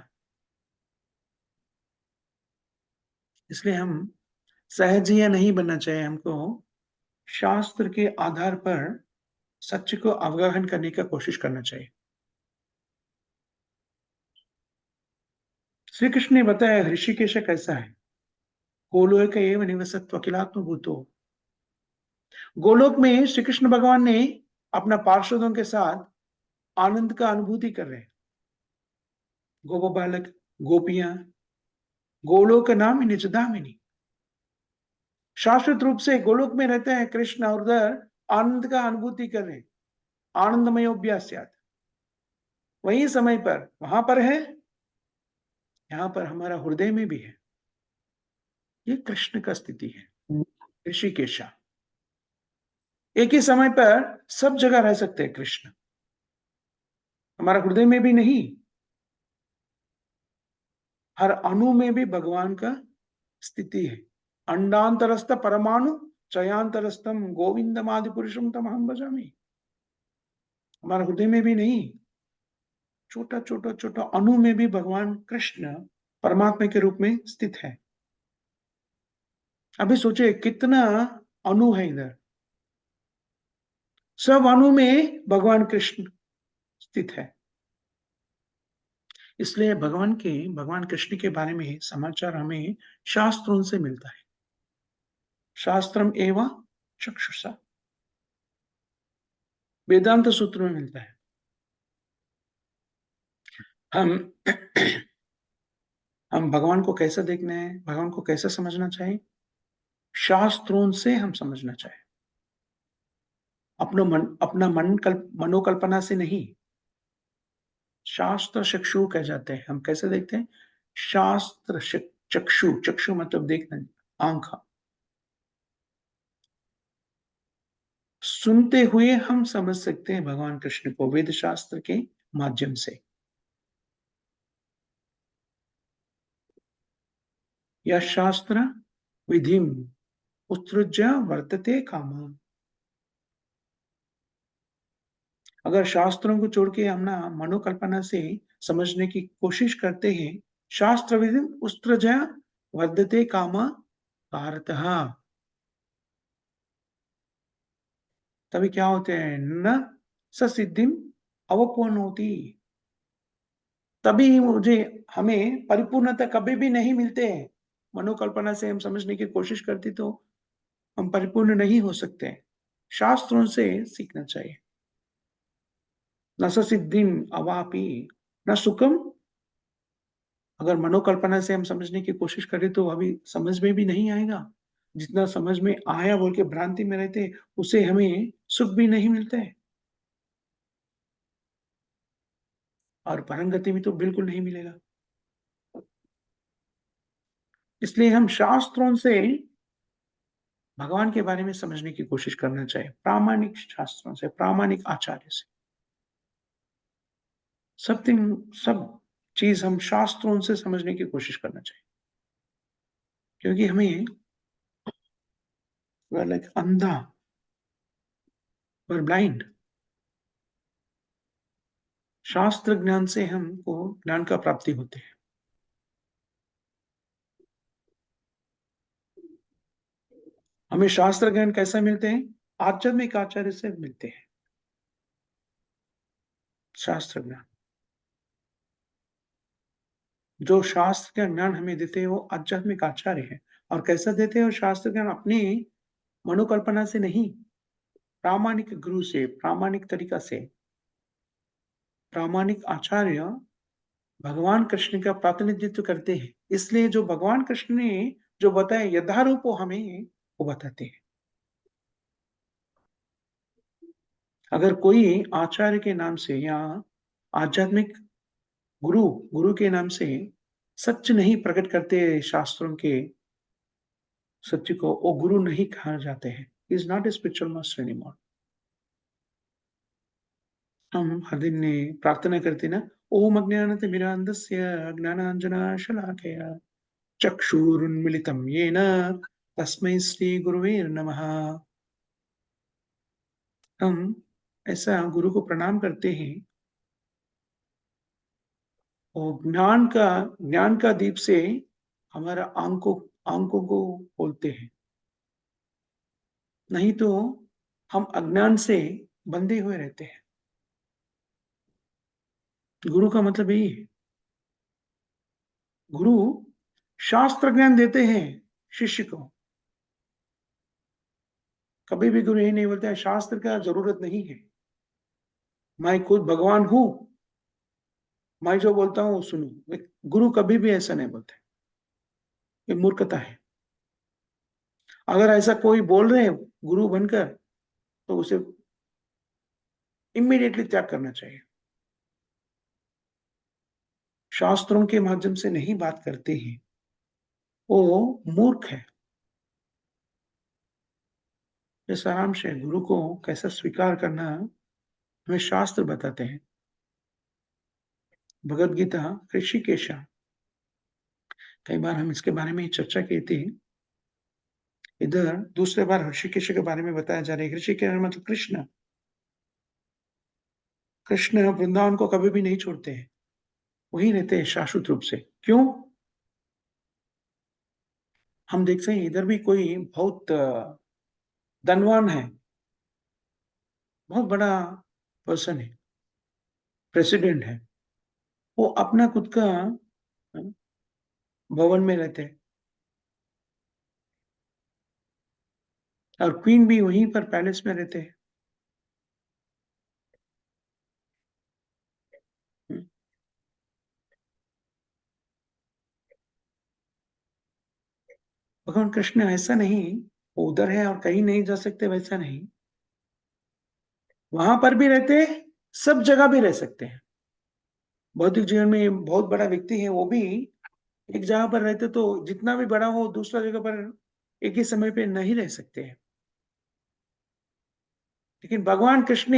इसलिए हम सहजिया नहीं बनना चाहिए, हमको शास्त्र के आधार पर सत्य को अवगाहन करने का कोशिश करना चाहिए। श्री कृष्ण ने बताया ऋषिकेश कैसा है, गोलोक एवं निवसत्व अखिलात्म भूतो। गोलोक में श्री कृष्ण भगवान ने अपना पार्षदों के साथ आनंद का अनुभूति कर रहे हैं, गोप बालक, गोपियां, गोलोक नाम निज दामिनी, शाश्वत रूप से गोलोक में रहते हैं कृष्ण, और उधर आनंद का अनुभूति कर रहे हैं, आनंदमयोभ्यास्यात्। वही समय पर वहां पर है, यहां पर हमारा हृदय में भी है, ये कृष्ण का स्थिति है, ऋषिकेशा। एक ही समय पर सब जगह रह सकते हैं कृष्ण, हमारा हृदय में भी नहीं, हर अणु में भी भगवान का स्थिति है। अंडांतरस्थ परमाणु चयांतरस्थम गोविंदमादि पुरुषम तमहम भजामि। हमारे हृदय में भी नहीं, छोटा छोटा छोटा अणु में भी भगवान कृष्ण परमात्मा के रूप में स्थित है। अभी सोचिए कितना अणु है इधर, सब अणु में भगवान कृष्ण स्थित है। इसलिए भगवान कृष्ण के बारे में समाचार हमें शास्त्रों से मिलता है, शास्त्रम एवं चक्षुषा, वेदांत सूत्र में मिलता है। हम हम भगवान को कैसा देखना है, भगवान को कैसा समझना चाहिए, शास्त्रों से हम समझना चाहिए, अपना मनोकल्पना से नहीं। शास्त्र चक्षु कह जाते हैं, हम कैसे देखते हैं, शास्त्र चक्षु, चक्षु मतलब देखना, आंख, सुनते हुए हम समझ सकते हैं भगवान कृष्ण को वेद शास्त्र के माध्यम से। यह शास्त्र विधिम उत्सृज्य वर्तते कामा। अगर शास्त्रों को छोड़ के हम ना मनोकल्पना से समझने की कोशिश करते हैं, शास्त्र विधि उत्सृज्य वर्धते कामा भारतः, तभी क्या होते हैं, न ससिद्धिम अवपोनोति। तभी मुझे हमें परिपूर्णता कभी भी नहीं मिलते हैं। मनोकल्पना से हम समझने की कोशिश करते तो हम परिपूर्ण नहीं हो सकते। शास्त्रों से सीखना चाहिए। न स सिद्धिं अवापि न सुखम। अगर मनोकल्पना से हम समझने की कोशिश करें तो अभी समझ में भी नहीं आएगा। जितना समझ में आया बोल के भ्रांति में रहते, उससे हमें सुख भी नहीं मिलता है और परम गति भी तो बिल्कुल नहीं मिलेगा। इसलिए हम शास्त्रों से भगवान के बारे में समझने की कोशिश करना चाहिए। प्रामाणिक शास्त्रों से, प्रामाणिक आचार्य से। सब चीज़ हम शास्त्रों से समझने की कोशिश करना चाहिए। क्योंकि हमें वी आर लाइक अंधा, वी आर ब्लाइंड। शास्त्र ज्ञान से हमको ज्ञान का प्राप्ति होती है। हमें शास्त्र ज्ञान कैसे मिलते हैं? आध्यात्मिक आचार्य से मिलते हैं शास्त्र ज्ञान। जो शास्त्र का ज्ञान हमें देते हैं वो आध्यात्मिक आचार्य है। और कैसा देते हैं वो शास्त्र ज्ञान? अपनी मनोकल्पना से नहीं, प्रामाणिक गुरु से, प्रामाणिक तरीका से। प्रामाणिक आचार्य भगवान कृष्ण का प्रतिनिधित्व करते हैं। इसलिए जो भगवान कृष्ण ने जो बताया यथारूप वो हमें वो बताते हैं। अगर कोई आचार्य के नाम से या आध्यात्मिक गुरु गुरु के नाम से सच नहीं प्रकट करते शास्त्रों के सत्य को, वो गुरु नहीं कहा जाते हैं। Is not a spiritual master anymore. हम हर दिन ने प्रार्थना करते ना, ओम अज्ञानतिमिरान्धस्य ज्ञानाञ्जनशलाकया चक्षुरुन्मिलितं येन तस्मै श्री गुरुवे नमः। हम ऐसा गुरु को प्रणाम करते हैं और ज्ञान का दीप से हमारा आंखों को खोलते हैं। नहीं तो हम अज्ञान से बंधे हुए रहते हैं। गुरु का मतलब यही है। गुरु शास्त्र ज्ञान देते हैं शिष्य को। कभी भी गुरु ये नहीं बोलता है शास्त्र का जरूरत नहीं है, मैं खुद भगवान हूं, मैं जो बोलता हूं वो सुनो। गुरु कभी भी ऐसा नहीं बोलते। ये मूर्खता है। अगर ऐसा कोई बोल रहे हैं गुरु बनकर तो उसे इमीडिएटली त्याग करना चाहिए। शास्त्रों के माध्यम से नहीं बात करते हैं वो मूर्ख है। ये सारांश है। गुरु को कैसा स्वीकार करना हमें शास्त्र बताते हैं। भगवद गीता ऋषिकेश। कई बार हम इसके बारे में चर्चा की थी। इधर दूसरे बार ऋषिकेश के बारे में बताया जा रहा है। ऋषिकेश मतलब कृष्ण। कृष्ण वृंदावन को कभी भी नहीं छोड़ते हैं, वहीं रहते हैं शाश्वत रूप से। क्यों? हम देखते हैं इधर भी कोई बहुत धनवान है, बहुत बड़ा पर्सन है, प्रेसिडेंट है। वो अपना खुद का भवन में रहते हैं और क्वीन भी वहीं पर पैलेस में रहते हैं। भगवान कृष्ण ऐसा नहीं, वो उधर है और कहीं नहीं जा सकते वैसा नहीं। वहां पर भी रहते हैं, सब जगह भी रह सकते हैं। भौतिक जीवन में बहुत बड़ा व्यक्ति है, वो भी एक जगह पर रहते तो जितना भी बड़ा हो दूसरा जगह पर एक ही समय पे नहीं रह सकते हैं। लेकिन भगवान कृष्ण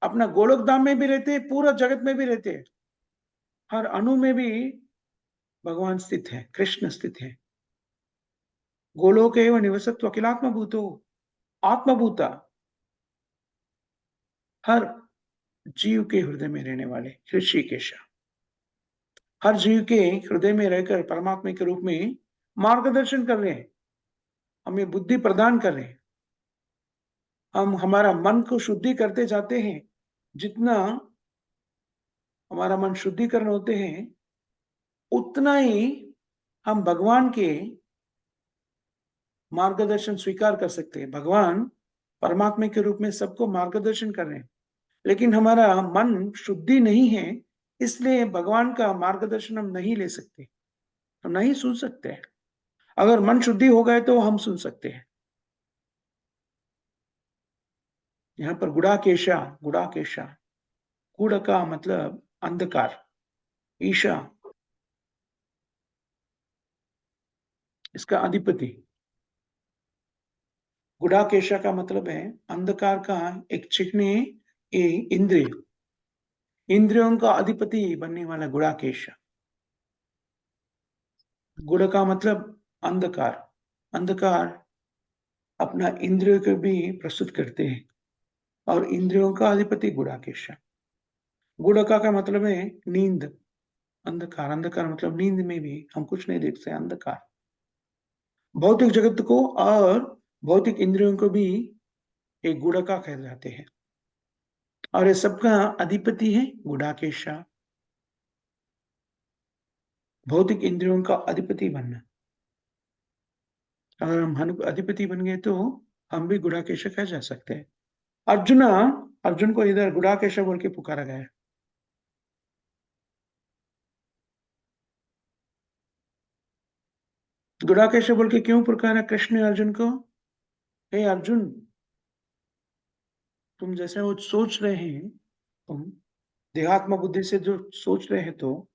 अपना गोलोक धाम में भी रहते हैं, पूरा जगत में भी रहते हैं। हर अणु में भी भगवान स्थित है, कृष्ण स्थित है। गोलोक एवं निवसत्व अखिलात्म भूतो आत्मभूता। हर जीव के हृदय में रहने वाले ऋषिकेश। हर जीव के हृदय में रहकर परमात्मा के रूप में मार्गदर्शन कर रहे हैं, हमें बुद्धि प्रदान कर रहे हैं। हम हमारा मन को शुद्धि करते जाते हैं। जितना हमारा मन शुद्धिकरण होते हैं, उतना ही हम भगवान के मार्गदर्शन स्वीकार कर सकते हैं। भगवान परमात्मा के रूप में सबको मार्गदर्शन कर रहे हैं, लेकिन हमारा मन शुद्धि नहीं है, इसलिए भगवान का मार्गदर्शन हम नहीं ले सकते, हम नहीं सुन सकते हैं। अगर मन शुद्धि हो गए तो हम सुन सकते हैं। यहाँ पर गुड़ाकेशा, गुड़ाकेशा, गुड़ का मतलब अंधकार, ईशा इसका अधिपति। गुड़ाकेशा का मतलब है अंधकार का एक चिकनी इंद्रिय, इंद्रियों का अधिपति बनने वाला गुड़ाकेशा। गुड़ का मतलब अंधकार, अंधकार अपना इंद्रियों को भी प्रस्तुत करते हैं और इंद्रियों का अधिपति गुड़ाकेशा। गुड़का का मतलब है नींद, अंधकार, अंधकार मतलब नींद में भी हम कुछ नहीं देख सकते, अंधकार। भौतिक जगत को और भौतिक इंद्रियों को भी एक गुड़का कह जाते हैं और ये सबका अधिपति है गुड़ाकेशा। भौतिक इंद्रियों का अधिपति बनना, अगर हम अधिपति बन गए तो हम भी गुड़ाकेश कह जा सकते हैं। अर्जुन को इधर गुड़ाकेश बोल के पुकारा गया है। गुड़ाकेश बोल के क्यों पुकारा कृष्ण ने अर्जुन को? हे अर्जुन, तुम जैसे वो सोच रहे हैं, तुम देहात्म बुद्धि से जो सोच रहे हैं, तो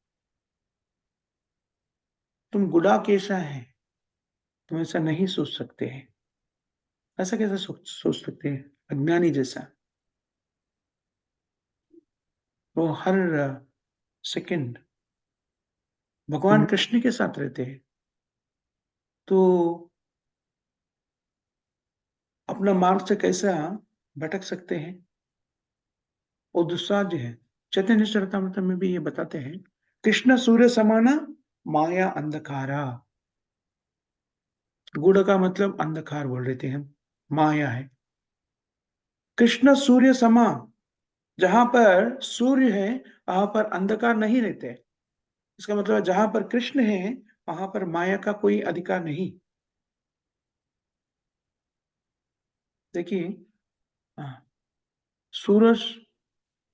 तुम गुड़ाकेशा है, तुम ऐसा नहीं सोच सकते हैं। ऐसा कैसे सोच सकते हैं? अज्ञानी जैसा। वो हर सेकंड भगवान कृष्ण के साथ रहते हैं, तो अपना मार्ग से कैसा भटक सकते हैं? वो दुस्साध्य है। चैतन्य चरितामृत में भी ये बताते हैं, कृष्ण सूर्य समाना माया अंधकारा। गुड़ का मतलब अंधकार बोल रहे थे हम, माया है। कृष्ण सूर्य समा, जहां पर सूर्य है वहां पर अंधकार नहीं रहते। इसका मतलब जहां पर कृष्ण है वहां पर माया का कोई अधिकार नहीं। देखिए, हाँ, सूरज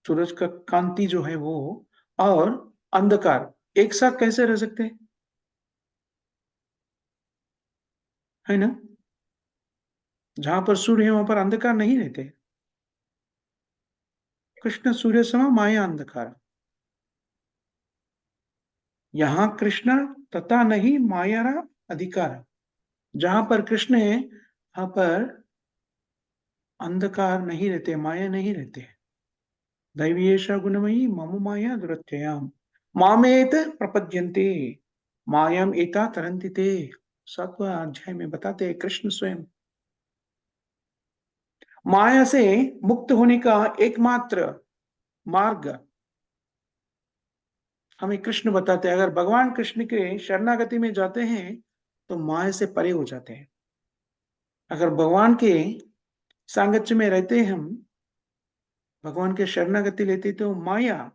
सूरज का कांति जो है वो और अंधकार एक साथ कैसे रह सकते हैं? है ना? जहां पर सूर्य है वहां पर अंधकार नहीं रहते। कृष्ण सूर्य समा माया अंधकार। यहां कृष्ण तथा नहीं माया अधिकार। जहां पर कृष्ण है वहां पर अंधकार नहीं रहते, माया नहीं रहते। दैवीयेषा गुणमयी मम माया दुरत्ययाम मामेत प्रपद्यन्ते मायाम एता तरन्ति ते। 7वां अध्याय में बताते हैं कृष्ण स्वयं। माया से मुक्त होने का एकमात्र मार्ग हमें कृष्ण बताते हैं। अगर भगवान कृष्ण के शरणागति में जाते हैं तो माया से परे हो जाते हैं। अगर भगवान के सांगत्य में रहते हैं हम, भगवान के शरणागति लेते तो माया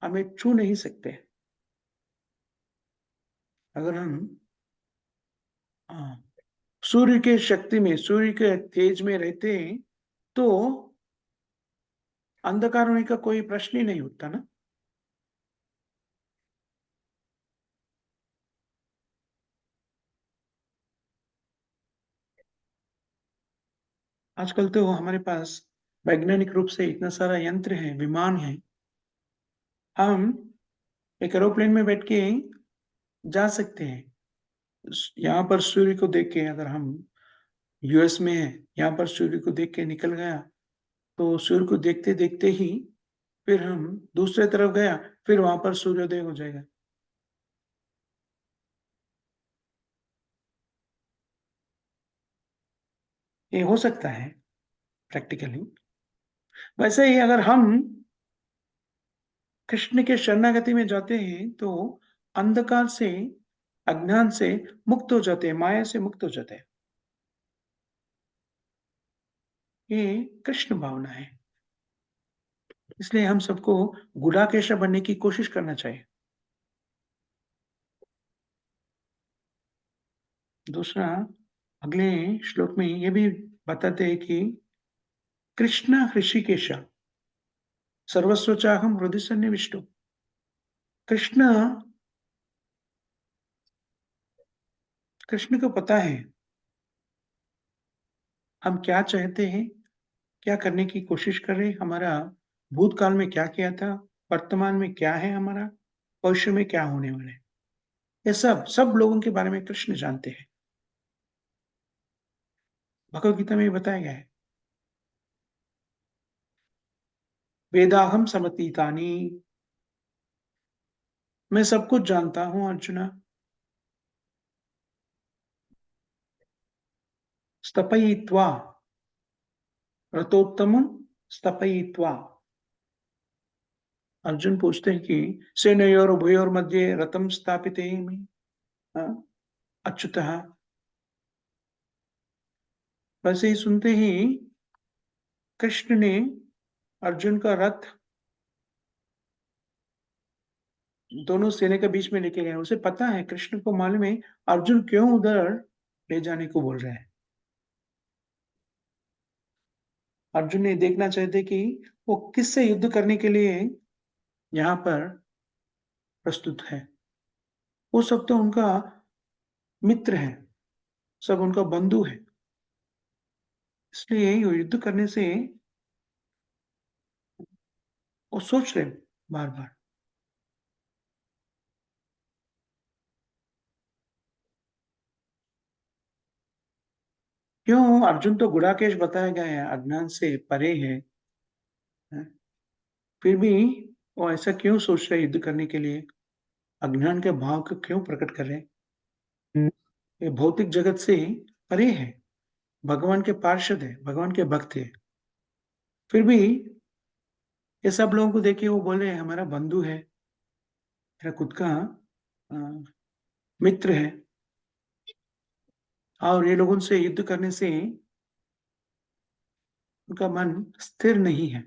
हमें छू नहीं सकते। अगर हम सूर्य के शक्ति में, सूर्य के तेज में रहते हैं तो अंधकार होने का कोई प्रश्न ही नहीं उठता ना। आजकल तो हमारे पास वैज्ञानिक रूप से इतना सारा यंत्र है, विमान है, हम एक एरोप्लेन में बैठ के जा सकते हैं। यहाँ पर सूर्य को देख के, अगर हम यूएस में है, यहाँ पर सूर्य को देख के निकल गया तो सूर्य को देखते देखते ही फिर हम दूसरे तरफ गया, फिर वहां पर सूर्योदय हो जाएगा। ये हो सकता है प्रैक्टिकली। वैसे ही अगर हम कृष्ण के शरणागति में जाते हैं तो अंधकार से, अज्ञान से मुक्त हो जाते हैं, माया से मुक्त हो जाते हैं। ये कृष्ण भावना है। इसलिए हम सबको गुडाकेश बनने की कोशिश करना चाहिए। दूसरा, अगले श्लोक में ये भी बताते हैं कि कृष्ण हृषिकेश सर्वस्वचाहम हृदय सन्निविष्टो। कृष्ण कृष्ण को पता है हम क्या चाहते हैं, क्या करने की कोशिश कर रहे हैं, हमारा भूतकाल में क्या किया था, वर्तमान में क्या है हमारा, भविष्य में क्या होने वाला है। ये सब लोगों के बारे में कृष्ण जानते हैं। भगवत गीता में बताया गया है, वेदाहम समतीतानि, मैं सब कुछ जानता हूं अर्जुना। स्तपयित्वा रतोत्तमं स्तपयित्वा। अर्जुन पूछते हैं कि सेनयोर उभयोर मध्ये रतम स्थापितेमि अच्युतः। वैसे ही सुनते ही कृष्ण ने अर्जुन का रथ दोनों सेना के बीच में लेके गए। उसे पता है, कृष्ण को मालूम है अर्जुन क्यों उधर ले जाने को बोल रहे हैं। अर्जुन ने देखना चाहते कि वो किससे युद्ध करने के लिए यहाँ पर प्रस्तुत है। वो सब तो उनका मित्र है, सब उनका बंधु है, इसलिए वो युद्ध करने से वो सोच रहे बार बार। क्यों अर्जुन तो गुड़ाकेश बताया गया है, अज्ञान से परे है, फिर भी वो ऐसा क्यों सोच रहे युद्ध करने के लिए, अज्ञान के भाव को क्यों प्रकट कर रहे हैं। ये भौतिक जगत से परे है, भगवान के पार्षद है, भगवान के भक्त है, फिर भी ये सब लोगों को देखे वो बोले हमारा बंधु है, मेरा खुद का अ, मित्र है, और ये लोगों से युद्ध करने से उनका मन स्थिर नहीं है।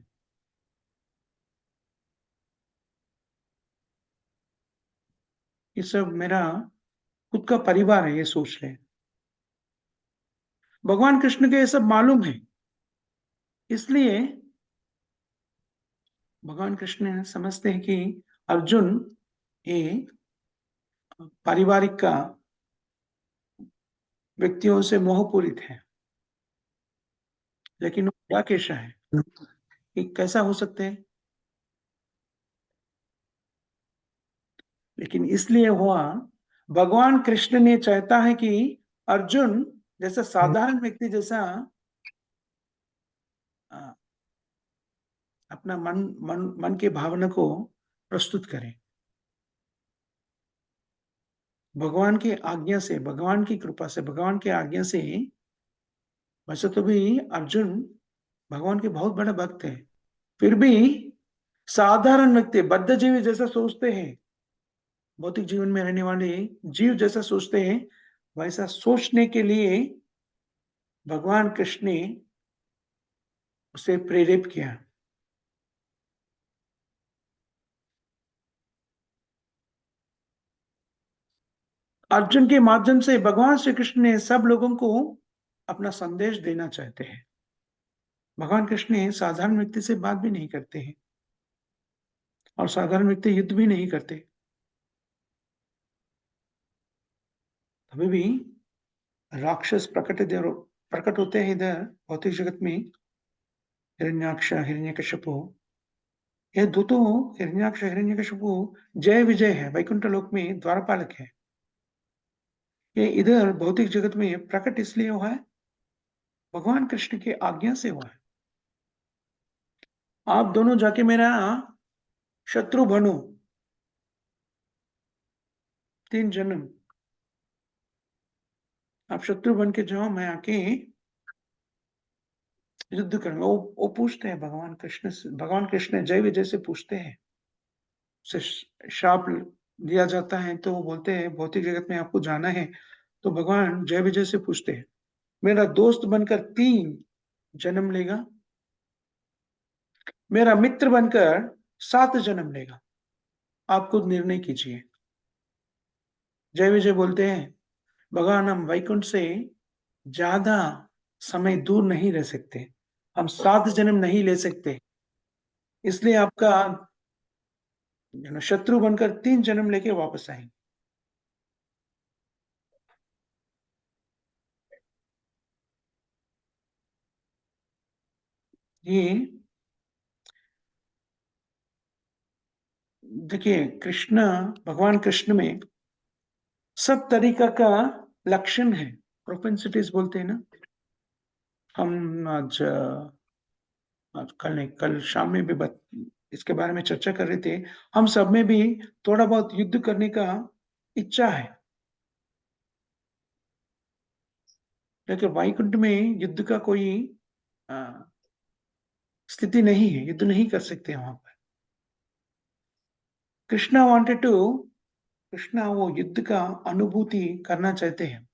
ये सब मेरा खुद का परिवार है, ये सोच रहे हैं। भगवान कृष्ण के ये सब मालूम है, इसलिए भगवान कृष्ण समझते हैं कि अर्जुन ये पारिवारिक का व्यक्तियों से मोहपूरित है, लेकिन वो क्या कैसा है कि कैसा हो सकते हैं। लेकिन इसलिए हुआ, भगवान कृष्ण ने चाहता है कि अर्जुन जैसा साधारण व्यक्ति जैसा अपना मन के भावना को प्रस्तुत करें, भगवान की आज्ञा से, भगवान की कृपा से, भगवान की आज्ञा से। वैसे तो भी अर्जुन भगवान के बहुत बड़ा भक्त है, फिर भी साधारण व्यक्ति बद्ध जीवी जैसा सोचते हैं, भौतिक जीवन में रहने वाले जीव जैसा सोचते हैं, वैसा सोचने के लिए भगवान कृष्ण ने उसे प्रेरित किया। अर्जुन के माध्यम से भगवान श्री कृष्ण ने सब लोगों को अपना संदेश देना चाहते हैं। भगवान कृष्ण साधारण व्यक्ति से बात भी नहीं करते हैं, और साधारण व्यक्ति युद्ध भी नहीं करते। अभी भी राक्षस प्रकट होते हैं इधर भौतिक जगत में, हिरण्याक्ष हिरण्यकश्यपु। ये दोनों, हिरण्याक्ष हिरण्यकश्यपु जय विजय है, वैकुंठ लोक में द्वारपालक है। ये इधर भौतिक जगत में प्रकट इसलिए हुआ है, भगवान कृष्ण की आज्ञा से हुआ है। आप दोनों जाके मेरा शत्रु बनो, 3 जन्म आप शत्रु बन के जाओ, मैं आके युद्ध करूंगा। वो पूछते हैं भगवान कृष्ण से, भगवान कृष्ण जय विजय से पूछते हैं, उसे शाप दिया जाता है तो वो बोलते हैं भौतिक जगत में आपको जाना है, तो भगवान जय विजय से पूछते हैं मेरा दोस्त बनकर 3 जन्म लेगा। मेरा मित्र बनकर 7 जन्म लेगा। आप खुद निर्णय कीजिए। जय विजय बोलते हैं, भगवान हम वैकुंठ से ज्यादा समय दूर नहीं रह सकते, हम 7 जन्म नहीं ले सकते, इसलिए आपका शत्रु बनकर 3 जन्म लेके वापस आएंगे। ये देखिए, कृष्ण, भगवान कृष्ण में सब तरीका का लक्षण है, प्रोपेंसिटीज बोलते हैं ना। हम आज कल नहीं, कल शाम में भी इसके बारे में चर्चा कर रहे थे। हम सब में भी थोड़ा बहुत युद्ध करने का इच्छा है, लेकिन वैकुंठ में युद्ध का कोई अ, स्थिति नहीं है, युद्ध नहीं कर सकते वहां पर। कृष्णा वांटेड टू, कृष्णा वो युद्ध का अनुभूति करना चाहते हैं,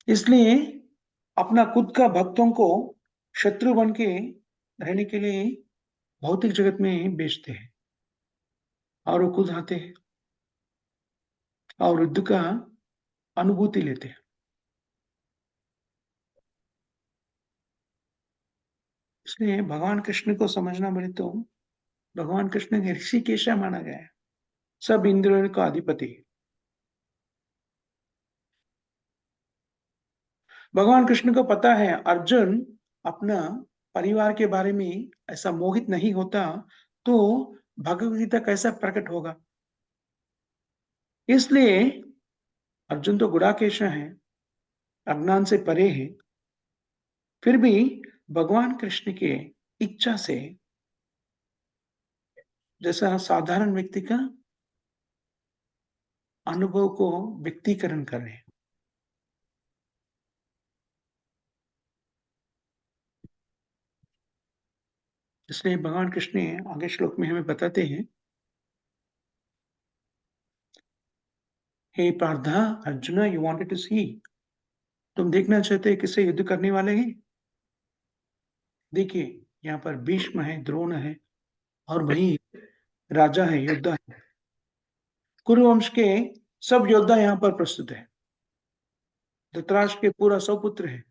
इसलिए अपना खुद का भक्तों को शत्रु बन के रहने के लिए भौतिक जगत में बेचते हैं, और वो खुद आते हैं और युद्ध का अनुभूति लेते हैं। इसलिए भगवान कृष्ण को समझना बोले तो भगवान कृष्ण के ऋषिकेशा माना गया है, सब इंद्रियों का अधिपति। भगवान कृष्ण को पता है अर्जुन अपना परिवार के बारे में ऐसा मोहित नहीं होता तो भगवत गीता कैसा प्रकट होगा। इसलिए अर्जुन तो गुड़ाकेश है, अज्ञान से परे है, फिर भी भगवान कृष्ण के इच्छा से जैसा साधारण व्यक्ति का अनुभव को व्यक्तीकरण कर रहे हैं। इसलिए भगवान कृष्ण आगे श्लोक में हमें बताते हैं, हे Partha Arjun you wanted to see, तुम देखना चाहते हैं किससे युद्ध करने वाले हैं। देखिए, यहाँ पर भीष्म है, द्रोण है, और वही राजा है, योद्धा है। कुरुवंश के सब योद्धा यहाँ पर प्रस्तुत है। धृतराष्ट्र के पूरा 100 पुत्र है।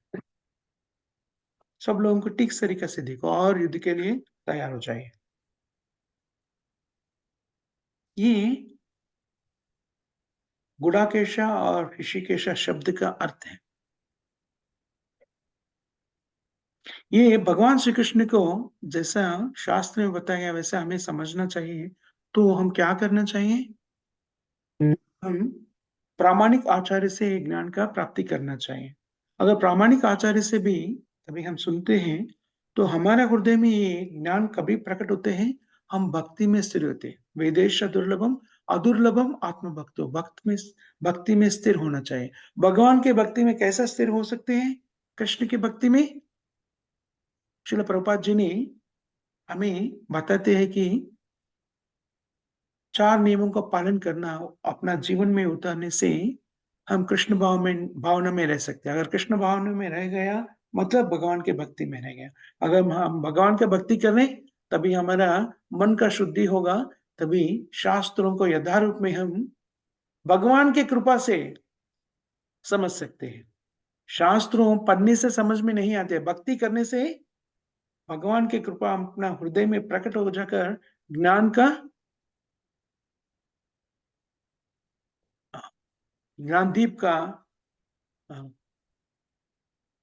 सब लोगों को ठीक तरीके से देखो और युद्ध के लिए तैयार हो जाइए। ये गुड़ाकेशा और ऋषिकेशा शब्द का अर्थ है। ये भगवान श्री कृष्ण को जैसा शास्त्र में बताया गया वैसा हमें समझना चाहिए। तो हम क्या करना चाहिए? हम प्रामाणिक आचार्य से ज्ञान का प्राप्ति करना चाहिए। अगर प्रामाणिक आचार्य से भी कभी हम सुनते हैं तो हमारे हृदय में ये ज्ञान कभी प्रकट होते हैं, हम भक्ति में स्थिर होते हैं। वेदेश दुर्लभम अदुर्लभम आत्मभक्तो, भक्ति में स्थिर होना चाहिए। भगवान के भक्ति में कैसा स्थिर हो सकते हैं? कृष्ण की भक्ति में श्रील प्रभुपाद जी ने हमें बताते हैं कि 4 नियमों का पालन करना अपना जीवन में उतारने से हम कृष्ण भावना में रह सकते हैं। अगर कृष्ण भावना में रह गया मतलब भगवान के भक्ति में रह गया। अगर हम भगवान के भक्ति करें तभी हमारा मन का शुद्धि होगा, तभी शास्त्रों को यथारूप में हम भगवान की कृपा से समझ सकते हैं। शास्त्रों पढ़ने से समझ में नहीं आते, भक्ति करने से भगवान की कृपा अपना हृदय में प्रकट हो जाकर ज्ञान का ज्ञानदीप का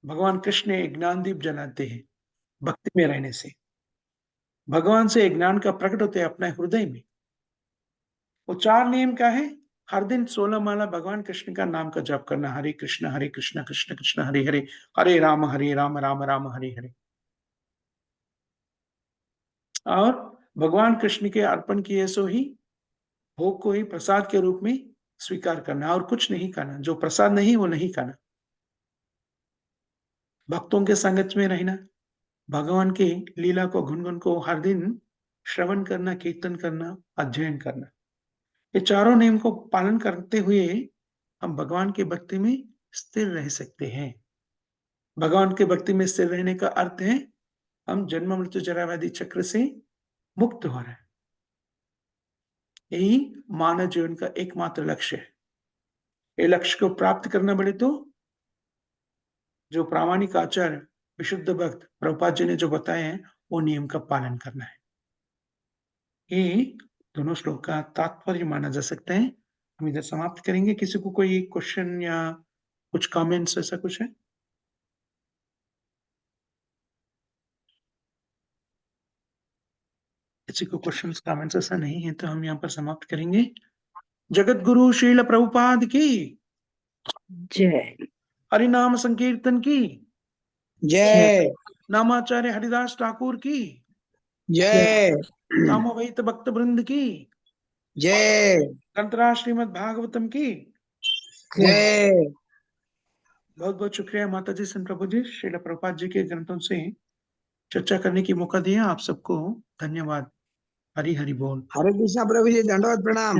भगवान कृष्ण एक ज्ञानदीप जलाते हैं भक्ति में रहने से। भगवान से ज्ञान का प्रकट होते हैं अपने हृदय में। वो 4 नियम क्या है? हर दिन 16 माला भगवान कृष्ण का नाम का जप करना, हरे कृष्ण कृष्ण कृष्ण हरे हरे, हरे राम राम राम हरे हरे। और भगवान कृष्ण के अर्पण किए सो ही भोग को ही प्रसाद के रूप में स्वीकार करना, और कुछ नहीं खाना। जो प्रसाद नहीं वो नहीं खाना। भक्तों के संगत में रहना, भगवान की लीला को गुनगुन को हर दिन श्रवण करना, कीर्तन करना, अध्ययन करना। ये चारों नियम को पालन करते हुए हम भगवान की भक्ति में स्थिर रह सकते हैं। भगवान के भक्ति में स्थिर रहने का अर्थ है हम जन्म मृत्यु जरा व्याधि चक्र से मुक्त हो रहे हैं। यही मानव जीवन का एकमात्र लक्ष्य है। ये लक्ष्य को प्राप्त करना पड़े तो जो प्रामाणिक आचार्य विशुद्ध भक्त प्रभुपाद जी ने जो बताए हैं वो नियम का पालन करना है। ये दोनों श्लोक का तात्पर्य माना जा सकता है। हम इधर समाप्त करेंगे। किसी को कोई क्वेश्चन या कुछ कमेंट्स ऐसा कुछ है? किसी को क्वेश्चंस कमेंट्स ऐसा नहीं है तो हम यहाँ पर समाप्त करेंगे। जगत गुरु श्रील प्रभुपाद की जय। हरिनाम संकीर्तन की जय। नामाचार्य हरिदास ठाकुर की जय। सामवेद भक्त वृंद की जय। ग्रंथराज श्रीमद् भागवतम की जय। बहुत बहुत शुक्रिया माता जी संत प्रभु जी श्रील प्रभुपाद जी के ग्रंथों से चर्चा करने की मौका दिया। आप सबको धन्यवाद। हरि हरि बोल। हरे कृष्णा प्रभु जी, दंडवत प्रणाम।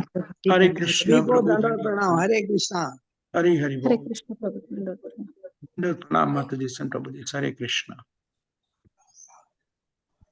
हरे सभी कृष्ण को प्रभु दंडवत प्रणाम। हरे कृष्णा। हरि हरि हरे बोल। कृष्ण प्रभु। प्रणाम माता जी संत प्रभु जी। हरे कृष्ण।